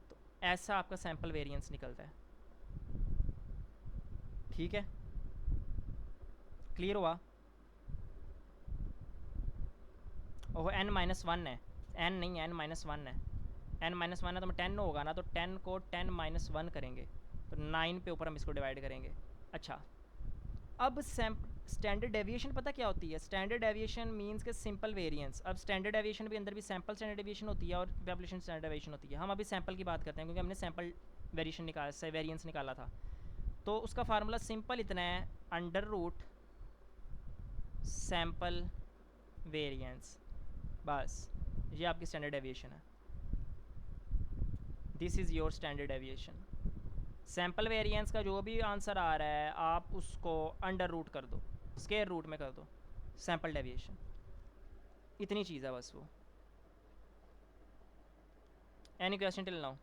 तो ऐसा आपका सैम्पल वेरिएंस निकलता है, ठीक है, क्लियर हुआ। ओह n-1 है, n नहीं, n-1 है, n-1 है तो 10 होगा ना, तो 10 को 10 - 1 करेंगे तो 9 पे ऊपर हम इसको डिवाइड करेंगे। अच्छा, अब स्टैंडर्ड डेविएशन पता क्या होती है, स्टैंडर्ड डेविएशन मींस के सिंपल वेरिएंस। अब स्टैंडर्ड डेविएशन भी अंदर भी सैम्पल स्टैंडर्ड डेविएशन होती है और पॉपुलेशन स्टैंडर्ड डेविएशन होती है। हम अभी सैम्पल की बात करते हैं क्योंकि हमने सैम्पल वेरिएशन निकाला, वेरिएंस निकाला था। तो उसका फार्मूला सिंपल इतना है, अंडर रूट सैम्पल वेरिएंस, बस ये आपकी स्टैंडर्ड डेविएशन है, this is your standard deviation. Sample variance का जो भी आंसर आ रहा है आप उसको अंडर रूट कर दो, स्केयर रूट में कर दो, सैम्पल डेविएशन, इतनी चीज़ है बस वो। Any question till now?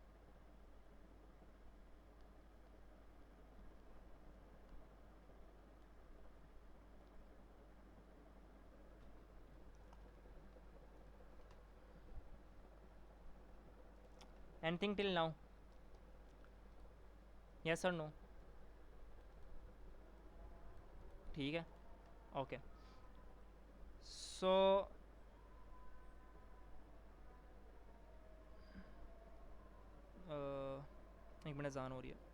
Anything till now? Yes और नो? ठीक है, ओके। सो एक मिनट, जान हो रही है।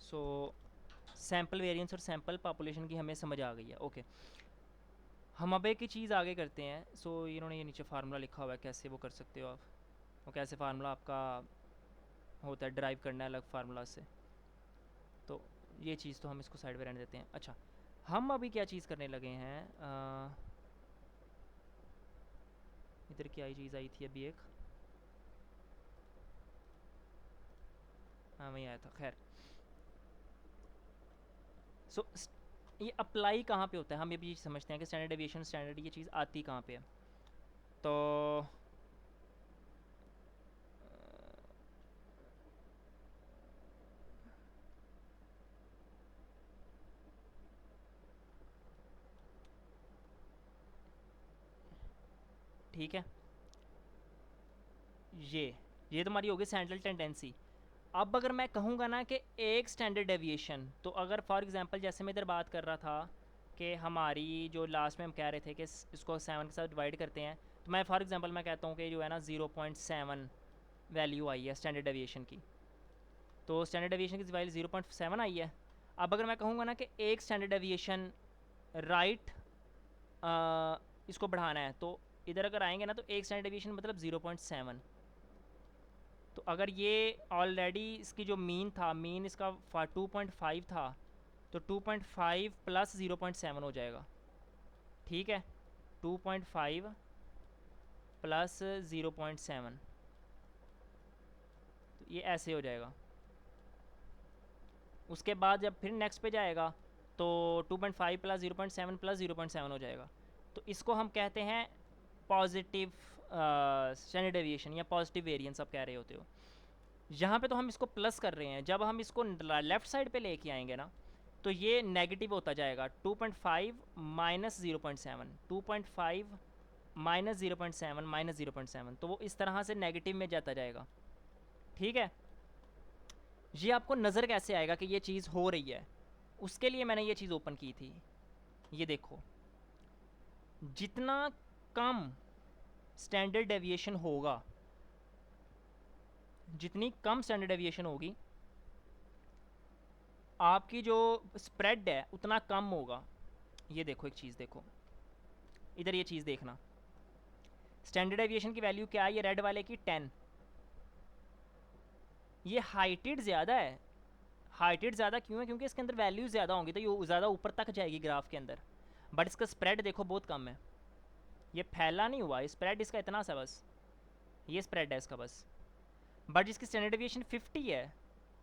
सो सैम्पल वेरिएंस और सैम्पल पॉपुलेशन की हमें समझ आ गई है। ओके, हम अब एक ही चीज़ आगे करते हैं। सो इन्होंने ये नीचे फार्मूला लिखा हुआ है, कैसे वो कर सकते हो आप, वो कैसे फार्मूला आपका होता है, ड्राइव करना है अलग फार्मूला से। तो ये चीज़ तो हम इसको साइड में रहने देते हैं। अच्छा, हम अभी क्या चीज़ करने लगे हैं, इधर क्या चीज़ आई थी अभी एक, हाँ वही आया था, खैर। सो ये अप्लाई कहाँ पे होता है, हम ये भी समझते हैं कि स्टैंडर्ड डेविएशन स्टैंडर्ड ये चीज़ आती कहाँ पे है। तो ठीक है, ये तुम्हारी होगी सेंट्रल टेंडेंसी। अब अगर मैं कहूँगा ना कि एक स्टैंडर्ड डेविएशन, तो अगर फॉर एग्जांपल जैसे मैं इधर बात कर रहा था कि हमारी जो लास्ट में हम कह रहे थे कि इसको 7 के साथ डिवाइड करते हैं, तो मैं फॉर एग्जांपल मैं कहता हूँ कि जो है ना 0.7 वैल्यू आई है स्टैंडर्ड डेविएशन की, तो स्टैंडर्ड डेविएशन की वैल्यू 0.7 आई है। अब अगर मैं कहूँगा ना कि एक स्टैंडर्ड डेविएशन राइट इसको बढ़ाना है, तो इधर अगर आएंगे ना तो एक स्टैंडर्ड डेविएशन मतलब 0.7। तो अगर ये ऑलरेडी इसकी जो मीन था, मीन इसका 2.5 था, तो 2.5 प्लस 0.7 हो जाएगा। ठीक है, 2.5 प्लस 0.7, तो ये ऐसे हो जाएगा। उसके बाद जब फिर नेक्स्ट पे जाएगा तो 2.5 प्लस 0.7 प्लस 0.7 हो जाएगा। तो इसको हम कहते हैं पॉजिटिव स्टैंडर्ड डेविएशन या पॉजिटिव वेरिएंस आप कह रहे होते हो। यहाँ पे तो हम इसको प्लस कर रहे हैं, जब हम इसको लेफ़्ट साइड पे लेके आएंगे ना तो ये नेगेटिव होता जाएगा। 2.5 माइनस 0.7, 2.5 माइनस 0.7 माइनस 0.7, तो वो इस तरह से नेगेटिव में जाता जाएगा। ठीक है, ये आपको नज़र कैसे आएगा कि ये चीज़ हो रही है, उसके लिए मैंने ये चीज़ ओपन की थी। ये देखो, जितना कम स्टैंडर्ड डेविएशन होगा, जितनी कम स्टैंडर्ड डेविएशन होगी, आपकी जो स्प्रेड है उतना कम होगा। ये देखो एक चीज़ देखो, इधर ये चीज़ देखना, स्टैंडर्ड डेविएशन की वैल्यू क्या है, ये रेड वाले की 10। ये हाइटेड ज़्यादा है। हाइटेड ज़्यादा क्यों है, क्योंकि इसके अंदर वैल्यू ज़्यादा होंगी तो ये ज़्यादा ऊपर तक जाएगी ग्राफ के अंदर, बट इसका स्प्रेड देखो बहुत कम है। ये फैला नहीं हुआ, स्प्रेड इसका इतना सा बस, ये स्प्रेड है इसका बस। बट जिसकी स्टैंडर्ड डेविएशन 50 है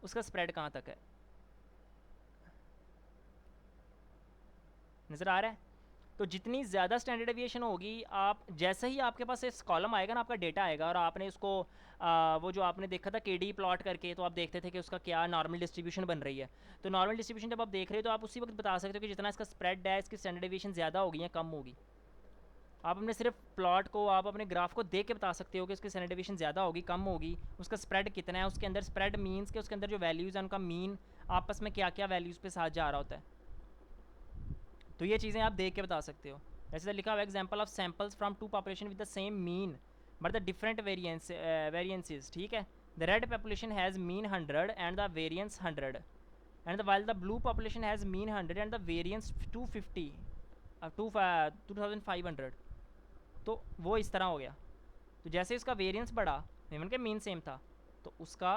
उसका स्प्रेड कहाँ तक है, नज़र आ रहा है। तो जितनी ज़्यादा स्टैंडर्ड डेविएशन होगी, आप जैसे ही आपके पास इस कॉलम आएगा ना, आपका डेटा आएगा और आपने इसको वो जो आपने देखा था केडी प्लॉट करके, तो आप देखते थे कि उसका क्या नॉर्मल डिस्ट्रीब्यूशन बन रही है। तो नॉर्मल डिस्ट्रीब्यूशन जब आप देख रहे हो तो आप उसी वक्त बता सकते हो कि जितना इसका स्प्रेड है, इसकी स्टैंडर्ड डेविएशन ज़्यादा होगी या कम होगी। आप अपने सिर्फ प्लॉट को, आप अपने ग्राफ को देख के बता सकते हो कि उसकी स्टैंडर्ड डेविएशन ज़्यादा होगी कम होगी, उसका स्प्रेड कितना है। उसके अंदर स्प्रेड मीन्स के उसके अंदर जो वैल्यूज़ हैं उनका मीन आपस में क्या क्या वैल्यूज़ पे साथ जा रहा होता है। तो ये चीज़ें आप देख के बता सकते हो। जैसे लिखा हुआ example of samples from two population with the same mean but the different variances. ठीक है, the red population has mean 100 and the variance 100 and while the blue population has mean 100 and the variance 250 2500। तो वो इस तरह हो गया। तो जैसे इसका वेरियंस बढ़ा, इवन के मीन सेम था, तो उसका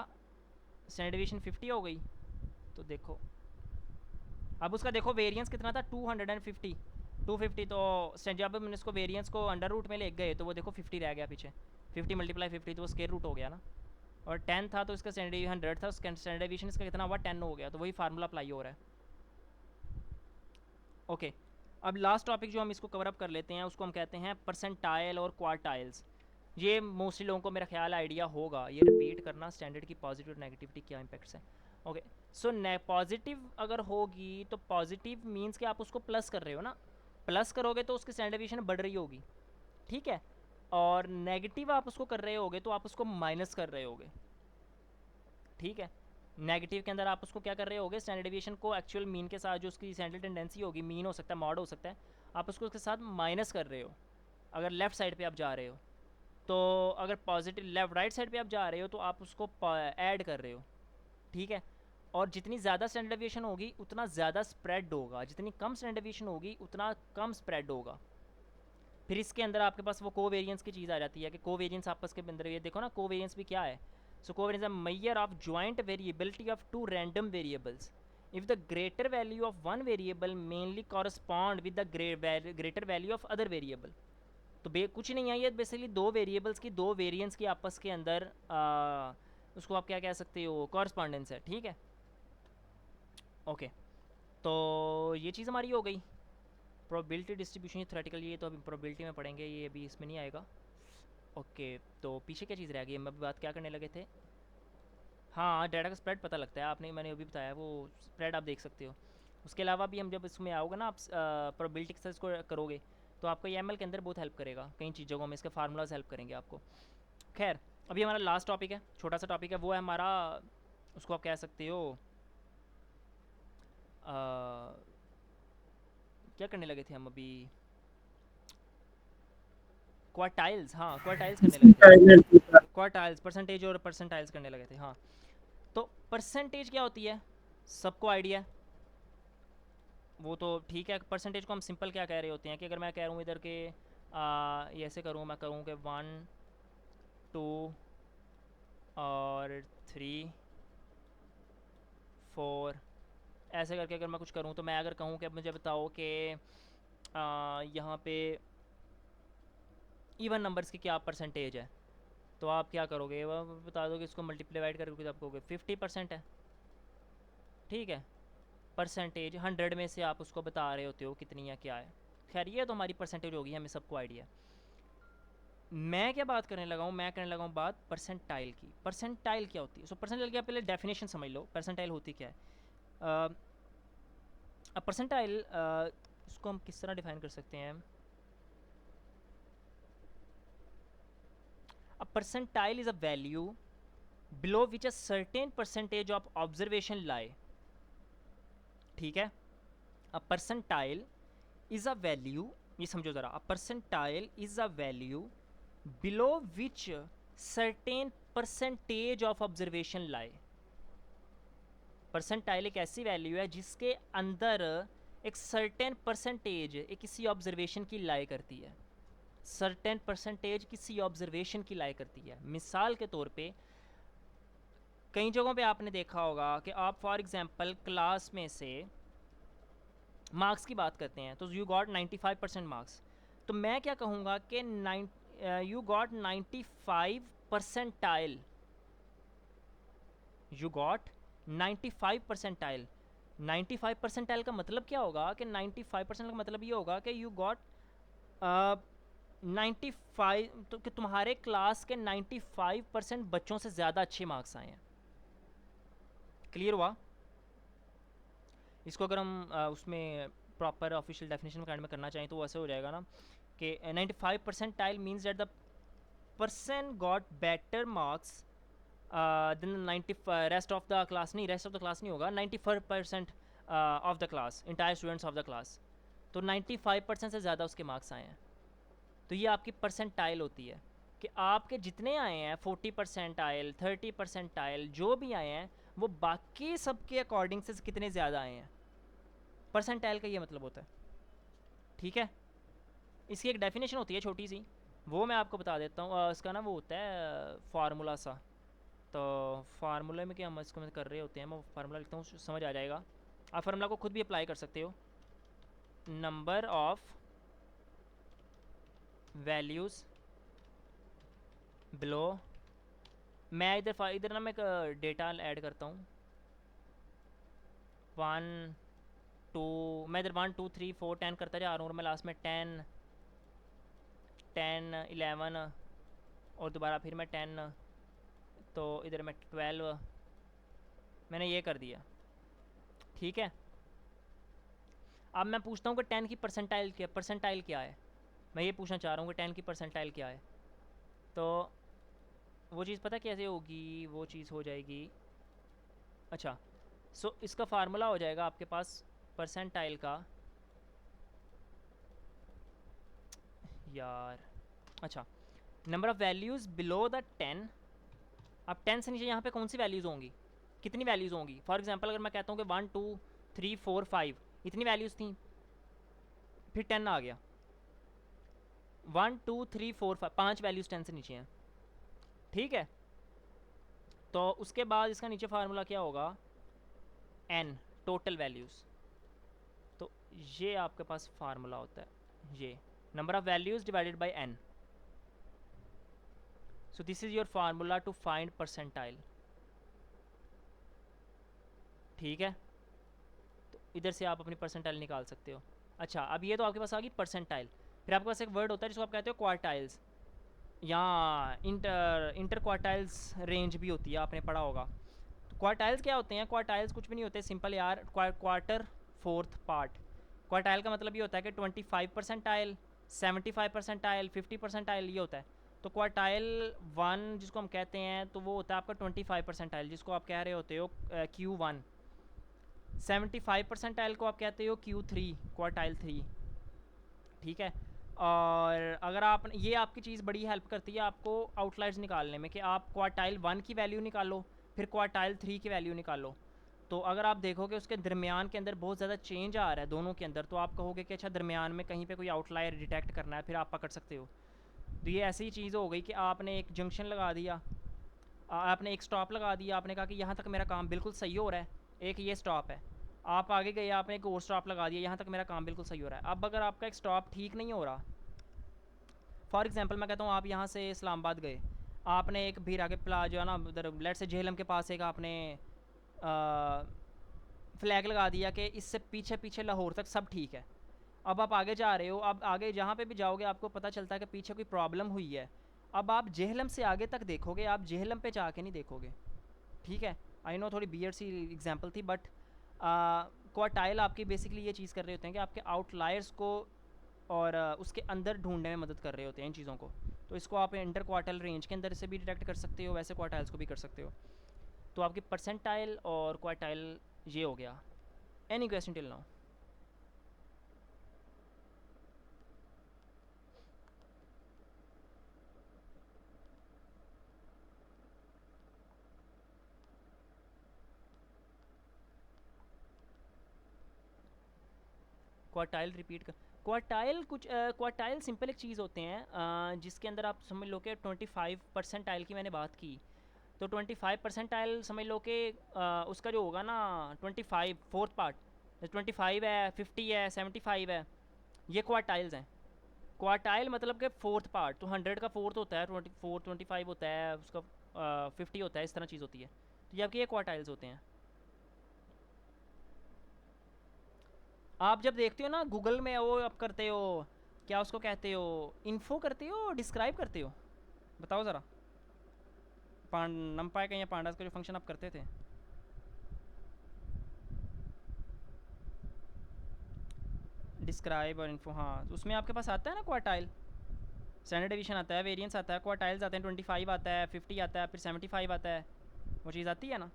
स्टैंडर्ड डेविएशन 50 हो गई। तो देखो अब उसका देखो वेरिएंस कितना था, 250, 250। तो जब हमने इसको वेरिएंस को अंडर रूट में ले गए तो वो देखो 50 रह गया पीछे, 50 मल्टीप्लाई 50 तो वो स्केयर रूट हो गया ना। और 10 था तो इसका स्टैंडर्ड 100 था, उसका स्टैंडर्ड डेविएशन इसका कितना हुआ, 10 हो गया। तो वही फार्मूला अप्लाई हो रहा है। ओके, अब लास्ट टॉपिक जो हम इसको कवर अप कर लेते हैं उसको हम कहते हैं परसेंटाइल और क्वार्टाइल्स। ये मोस्टली लोगों को मेरा ख्याल आइडिया होगा, ये रिपीट करना स्टैंडर्ड की पॉजिटिव और नेगेटिविटी क्या इम्पैक्ट्स हैं। ओके, सो पॉजिटिव अगर होगी तो पॉजिटिव मीन्स कि आप उसको प्लस कर रहे हो ना, प्लस करोगे तो उसकी स्टैंडर्ड डेविएशन बढ़ रही होगी। ठीक है, और नेगेटिव आप उसको कर रहे होगे तो आप उसको माइनस कर रहे होगे। ठीक है, नेगेटिव के अंदर आप उसको क्या कर रहे होगे, स्टैंडर्ड डेविएशन को एक्चुअल मीन के साथ जो उसकी सेंट्रल टेंडेंसी होगी, मीन हो सकता है मॉड हो सकता है, आप उसको उसके साथ माइनस कर रहे हो अगर लेफ़्ट साइड पे आप जा रहे हो। तो अगर पॉजिटिव लेफ्ट राइट साइड पे आप जा रहे हो तो आप उसको ऐड कर रहे हो। ठीक है, और जितनी ज़्यादा स्टैंडर्ड डेविएशन होगी उतना ज़्यादा स्प्रेड होगा, जितनी कम स्टैंडर्ड डेविएशन होगी उतना कम स्प्रेड होगा। फिर इसके अंदर आपके पास वो कोवेरियंस की चीज़ आ जाती है कि कोवेरियंस आपस के अंदर, ये देखो ना कोवेरियंस भी क्या है। सो कोवेरियंस है measure of joint variability of two random variables if the greater value of one variable mainly correspond with the greater value of other variable. तो कुछ नहीं है, ये बेसिकली दो वेरिएबल्स की, दो वेरिएंट्स की आपस के अंदर उसको आप क्या कह सकते हो, कॉरस्पॉन्डेंस है, ठीक है। ओके, तो ये चीज़ हमारी हो गई। प्रोबेबिलिटी डिस्ट्रीब्यूशन, ये थ्योरेटिकल, ये तो अभी प्रोबेबिलिटी में पढ़ेंगे, ये अभी इसमें नहीं आएगा। ओके, तो पीछे क्या चीज़ रह गई, हम अभी बात क्या करने लगे थे। हाँ, डाटा का स्प्रेड पता लगता है, आपने मैंने अभी बताया, वो स्प्रेड आप देख सकते हो। उसके अलावा भी हम जब इसमें आओगे ना, आप प्रोबेबिलिटी के साथ इसको करोगे तो आपको ये एमएल के अंदर बहुत हेल्प करेगा, कई चीज़ों में इसके फार्मूलाज हेल्प करेंगे आपको। खैर, अभी हमारा लास्ट टॉपिक है, छोटा सा टॉपिक है, वो है हमारा, उसको आप कह सकते हो क्या करने लगे थे हम अभी, क्वार्टाइल्स, हाँ क्वार्टाइल्स करने लगे थे, क्वार्टाइल्स परसेंटेज और परसेंटाइल्स करने लगे थे। हाँ, तो परसेंटेज क्या होती है, सबको आइडिया है, वो तो ठीक है। परसेंटेज को हम सिंपल क्या कह रहे होते हैं कि अगर मैं कह रहा हूँ इधर के ये ऐसे करूँ, मैं करूँ कि 1 2 और 3 4 ऐसे करके अगर मैं कुछ करूँ, तो मैं अगर कहूँ कि अब मुझे बताओ कि यहाँ पे इवन नंबर्स की क्या परसेंटेज है, तो आप क्या करोगे, वह बता दो कि इसको मल्टीप्लाई करके तो आप कहोगे 50% है, ठीक है। परसेंटेज 100 में से आप उसको बता रहे होते हो कितनी है क्या है। खैर, ये तो हमारी परसेंटेज होगी, हमें सबको आइडिया। मैं क्या बात करने लगा हूँ, मैं करने लगा हूँ बात परसेंटाइल की। परसेंटाइल क्या होती है, सो परसेंटाइल की आप पहले डेफिनेशन समझ लो, परसेंटाइल होती क्या है। परसेंटाइल इसको हम किस तरह डिफाइन कर सकते हैं। A percentile is a value below which a certain percentage of observation lie, ठीक है। A percentile is a value, ये समझो ज़रा, a percentile is a value below which certain percentage of observation lie। Percentile एक ऐसी value है जिसके अंदर एक सर्टेन परसेंटेज एक किसी ऑब्जर्वेशन की लाई करती है, सर्टेन परसेंटेज किसी ऑब्जर्वेशन की लाई करती है। मिसाल के तौर पे कई जगहों पे आपने देखा होगा कि आप फॉर एग्जांपल क्लास में से मार्क्स की बात करते हैं, तो यू गॉट 95% मार्क्स, तो मैं क्या कहूँगा कि you got 95 percentile, you got 95 percentile. 95 percentile का मतलब क्या होगा कि 95% का मतलब ये होगा कि यू गॉट 95, तो कि तुम्हारे क्लास के 95% बच्चों से ज़्यादा अच्छे मार्क्स आए हैं। क्लियर हुआ। इसको अगर हम उसमें प्रॉपर ऑफिशियल डेफिनेशन काइंड में करना चाहें तो वो ऐसे हो जाएगा ना कि 95 percentile means that the person got better marks than 90 rest of the class, नहीं रेस्ट ऑफ द क्लास नहीं होगा, 94% of the class, entire students of the class, तो 95% से ज़्यादा उसके मार्क्स आए हैं। तो ये आपकी परसेंटाइल होती है कि आपके जितने आए हैं 40 परसेंटाइल, 30 परसेंटाइल, जो भी आए हैं वो बाकी सबके अकॉर्डिंग से कितने ज़्यादा आए हैं। परसेंटाइल का ये मतलब होता है, ठीक है। इसकी एक डेफिनेशन होती है छोटी सी, वो मैं आपको बता देता हूँ। इसका ना वो होता है फार्मूला सा, तो फार्मूले में क्या हम इसको कर रहे होते हैं, मैं फार्मूला लिखता हूँ, समझ आ जाएगा। आप फार्मूला को खुद भी अप्लाई कर सकते हो। नंबर ऑफ वैल्यूज़ बिलो, मैं इधर ना मैं एक डेटा ऐड करता हूँ, 1 2, मैं इधर 1 2 3 4 10 करता जा रहा हूँ और मैं लास्ट में 10 10 11 और दोबारा फिर मैं 10, तो इधर मैं 12, मैंने ये कर दिया, ठीक है। अब मैं पूछता हूँ कि 10 की परसेंटाइल क्या है, मैं ये पूछना चाह रहा हूँ कि 10 की परसेंटाइल क्या है। तो वो चीज़ पता कैसे होगी, वो चीज़ हो जाएगी, अच्छा, सो इसका फार्मूला हो जाएगा आपके पास परसेंटाइल का, यार अच्छा, number of values below the 10। अब 10 से नीचे यहाँ पे कौन सी वैल्यूज़ होंगी, कितनी वैल्यूज़ होंगी। फॉर एग्जांपल अगर मैं कहता हूँ कि 1 2 3 4 5 इतनी वैल्यूज़ थी, फिर 10 आ गया, 1 2 3 4 5 5 वैल्यूज़ 10 से नीचे हैं, ठीक है। तो उसके बाद इसका नीचे फार्मूला क्या होगा, n टोटल वैल्यूज़। तो ये आपके पास फार्मूला होता है, ये number of values divided by n। So this is your formula to find percentile, ठीक है। तो इधर से आप अपनी परसेंटाइल निकाल सकते हो। अच्छा, अब ये तो आपके पास आ गई परसेंटाइल। फिर आपके पास एक वर्ड होता है जिसको आप कहते हो क्वार्टाइल्स, या इंटर क्वार्टाइल्स रेंज भी होती है, आपने पढ़ा होगा। तो क्वार्टाइल्स क्या होते हैं, क्वार्टाइल्स कुछ भी नहीं होते, सिंपल यार, क्वार्टर फोर्थ पार्ट। क्वार्टाइल का मतलब ये होता है कि 25 परसेंटाइल, 75 परसेंटाइल, 50 परसेंटाइल, ये होता है। तो क्वार्टाइल 1 जिसको हम कहते हैं, तो वो होता है आपका 25 परसेंटाइल, जिसको आप कह रहे होते हो Q1। 75 परसेंटाइल को आप कहते हो Q3, क्वार्टाइल 3, ठीक है। और अगर आप, ये आपकी चीज़ बड़ी हेल्प करती है आपको आउटलाइर्स निकालने में, कि आप क्वार्टाइल 1 की वैल्यू निकालो, फिर क्वार्टाइल 3 की वैल्यू निकालो। तो अगर आप देखोगे उसके दरमियान के अंदर बहुत ज़्यादा चेंज आ रहा है दोनों के अंदर, तो आप कहोगे कि अच्छा दरमियान में कहीं पे कोई आउटलायर डिटेक्ट करना है, फिर आप पकड़ सकते हो। तो ये ऐसी चीज़ हो गई कि आपने एक जंक्शन लगा दिया, आपने एक स्टॉप लगा दिया, आपने कहा कि यहाँ तक मेरा काम बिल्कुल सही हो रहा है, एक ये स्टॉप है। आप आगे गए, आपने एक और स्टॉप लगा दिया, यहाँ तक मेरा काम बिल्कुल सही हो रहा है। अब अगर आपका एक स्टॉप ठीक नहीं हो रहा, फॉर एग्जांपल मैं कहता हूँ आप यहाँ से इस्लामाबाद गए, आपने एक भीड़ आगे प्ला जो है ना उधर लेट से झेलम के पास एक आपने फ्लैग लगा दिया कि इससे पीछे पीछे लाहौर तक सब ठीक है। अब आप आगे जा रहे हो, अब आगे जहाँ पे भी जाओगे आपको पता चलता है कि पीछे कोई प्रॉब्लम हुई है। अब आप जेहलम से आगे तक देखोगे, आप जेहलम पे जाके नहीं देखोगे, ठीक है। आई नो थोड़ी बियर्ड सी एग्जांपल थी, बट क्वार्टाइल आपकी बेसिकली ये चीज़ कर रहे होते हैं कि आपके आउटलायर्स को और उसके अंदर ढूंढने में मदद कर रहे होते हैं इन चीज़ों को। तो इसको आप इंटर क्वार्टाइल रेंज के अंदर से भी डिटेक्ट कर सकते हो, वैसे क्वार्टाइल्स को भी कर सकते हो। तो आपकी परसेंटाइल और क्वार्टाइल ये हो गया। Any question till now? Quartile repeat कर, क्वार्टाइल कुछ क्वार्टाइल सिंपल एक चीज़ होते हैं जिसके अंदर आप समझ लो कि 25 परसेंटाइल की मैंने बात की। तो 25 परसेंटाइल समझ लो कि उसका जो होगा ना 25 फोर्थ पार्ट, 25 है, 50 है, 75 है, ये क्वार्टाइल्स हैं। क्वार्टाइल मतलब कि फोर्थ पार्ट, तो 100 का फोर्थ होता है 24, 25 होता है उसका, 50 होता है, इस तरह चीज़ होती है। तो ये आपके ये क्वार्टाइल्स होते हैं। आप जब देखते हो ना गूगल में, वो आप करते हो क्या उसको कहते हो, इन्फो करते हो, डिस्क्राइब करते हो, बताओ ज़रा, नमपाई का या पांडास का जो फंक्शन आप करते थे, डिस्क्राइब और इन्फो, हाँ, तो उसमें आपके पास आता है ना क्वार्टाइल, स्टैंडर्ड डिवीजन आता है, वेरिएंस आता है, क्वार्टाइल्स आते हैं, 25 आता है, 50 आता है, फिर 75 आता है, वो चीज़ आती है ना।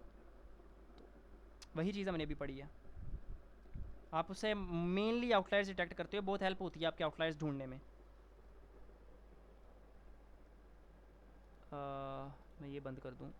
वही चीज़ हमने भी पढ़ी है। आप उससे मेनली आउटलायर्स डिटेक्ट करते हो, बहुत हेल्प होती है आपके आउटलायर्स ढूंढने में। मैं ये बंद कर दूँ।